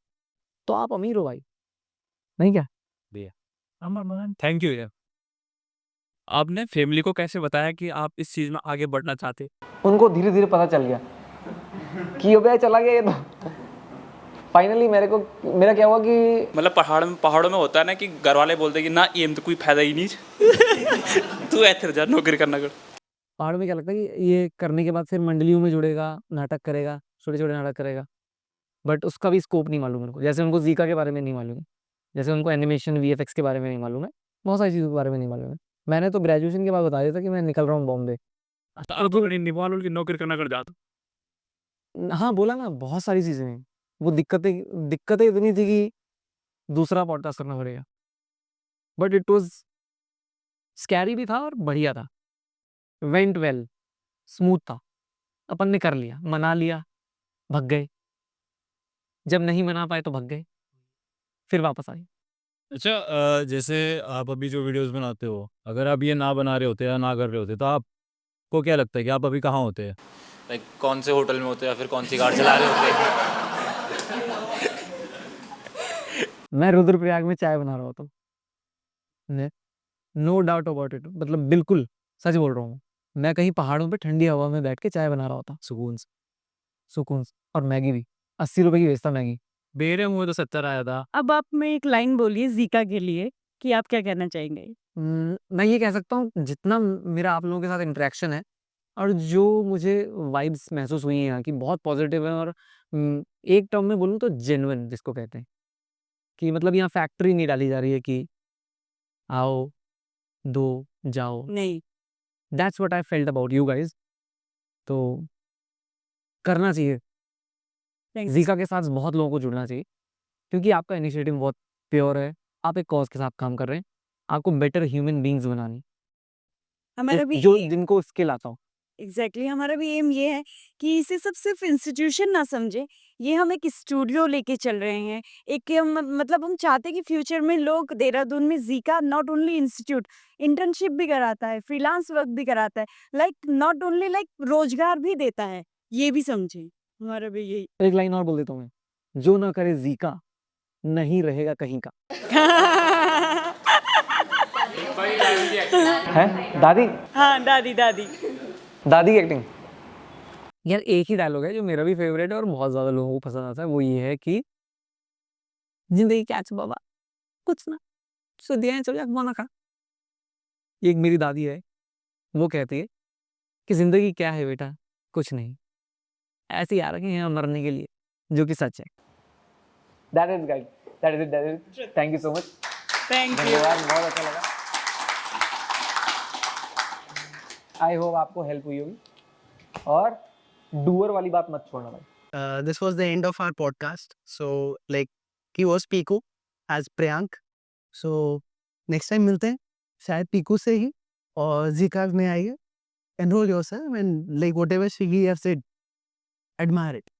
तो आप अमीर हो भाई। नहीं क्या?
थैंक यू यार।
आपने फैमिली को कैसे बताया कि आप इस चीज़ में आगे बढ़ना चाहते?
उनको धीरे-धीरे पता चल गया कि ये भैया चला गया ये तो। फाइनली मेरा क्या हुआ कि
मतलब पहाड़ों में होता है ना कि घर वाले बोलते हैं कि ना ये में तो कोई फायदा ही नहीं। तू ऐसे जा नौकरी करना कर।
पहाड़ में क्या लगता है कि ये करने के बाद फिर मंडलियों में जुड़ेगा, नाटक करेगा, छोटे-छोटे नाटक करेगा। बट उसका भी स्कोप नहीं मालूम उनको, जैसे उनको ज़ीका के बारे में नहीं मालूम। जैसे उनको एनिमेशन वीएफएक्स के बारे में नहीं मालूम है, बहुत सारी चीज़ों के बारे में नहीं मालूम है। मैंने तो ग्रेजुएशन के बाद बता दिया था कि मैं निकल रहा हूँ बॉम्बे।
आप अपनी निवाल की नौकरी करना कर जाते
हाँ, बोला ना बहुत सारी चीज़ें हैं। वो दिक्कतें दिक्कतें इतनी थी कि दूसरा पॉडकास्ट करना पड़ेगा। बट इट वाज़ स्कैरी भी था और बढ़िया था। वेंट वेल, स्मूथ था। अपन ने कर लिया, मना लिया, भग गए। जब नहीं मना पाए तो भग गए, फिर वापस आए।
अच्छा जैसे आप अभी जो वीडियोस बनाते हो, अगर आप ये ना बना रहे होते या ना कर रहे होते तो आपको क्या लगता है कि आप अभी कहाँ होते हैं? लाइक कौन से होटल में होते या फिर कौन सी कार चला रहे होते?
मैं रुद्रप्रयाग में चाय बना रहा होता हूँ। ने नो डाउट अबाउट इट, मतलब बिल्कुल सच बोल रहा हूँ। मैं कहीं पहाड़ों पे ठंडी हवा में बैठ के चाय बना रहा होता, सुकून से। और मैगी भी 80 रुपए की बेचता मैगी।
मेरे मुँह में तो 70 आया था।
अब आप में एक लाइन बोलिए ज़ीका के लिए कि आप क्या कहना चाहेंगे?
मैं ये कह सकता हूँ जितना मेरा आप लोगों के साथ इंटरेक्शन है और जो मुझे वाइब्स महसूस हुई हैं यहाँ की बहुत पॉजिटिव है और एक टर्म में बोलूँ तो जेन्युइन जिसको कहते हैं कि मतलब यहाँ फैक्ट्री नहीं डाली जा रही है कि आओ, दो, जाओ।
नहीं।
That's what I felt about you guys. तो करना चाहिए।
थैंक्स।
ज़ीका के साथ बहुत लोगों को जुड़ना चाहिए क्योंकि आपका इनिशिएटिव बहुत प्योर है। आप एक कॉज़ के साथ काम कर रहे हैं। आपको बेटर ह्यूमन बीइंग्स बनानी
हमारा भी
जो जिनको स्किल आता हो।
एग्जैक्टली हमारा भी एम ये है कि इसे सब सिर्फ इंस्टीट्यूशन ना समझे, ये हम एक स्टूडियो लेके चल रहे हैं। एक मतलब हम चाहते हैं कि फ्यूचर में लोग देहरादून में Zika not only institute internship भी कराता है, फ्रीलांस वर्क भी कराता है, लाइक नॉट ओनली लाइक रोजगार भी देता है, ये भी समझे। हमारा भी यही
एक लाइन और बोल देता हूँ मैं, जो ना करे ज़ीका नहीं रहेगा कहीं का। है दादी
हाँ दादी दादी
दादी की एक्टिंग। यार एक ही डायलॉग है जो मेरा भी फेवरेट है और बहुत ज़्यादा लोगों को पसंद आता है, वो ये है कि जिंदगी क्या है बाबा, कुछ ना सुधिया चल जा ना खा। एक मेरी दादी है, वो कहती है कि जिंदगी क्या है बेटा, कुछ नहीं, ऐसे ही आ रखे हैं मरने के लिए, जो कि सच है। That is guys, that is it. Thank you so much.
Thank you.
धन्यवाद, बहुत अच्छा लगा। आई होप आपको हेल्प हुई होगी और डूअर वाली बात मत छोड़ना भाई।
This was the end of our podcast. So, like, he was Piku as Priyank. So, next time मिलते हैं शायद पीकू से ही और Zika में आइए. Enroll yourself and like whatever she has said, admire it.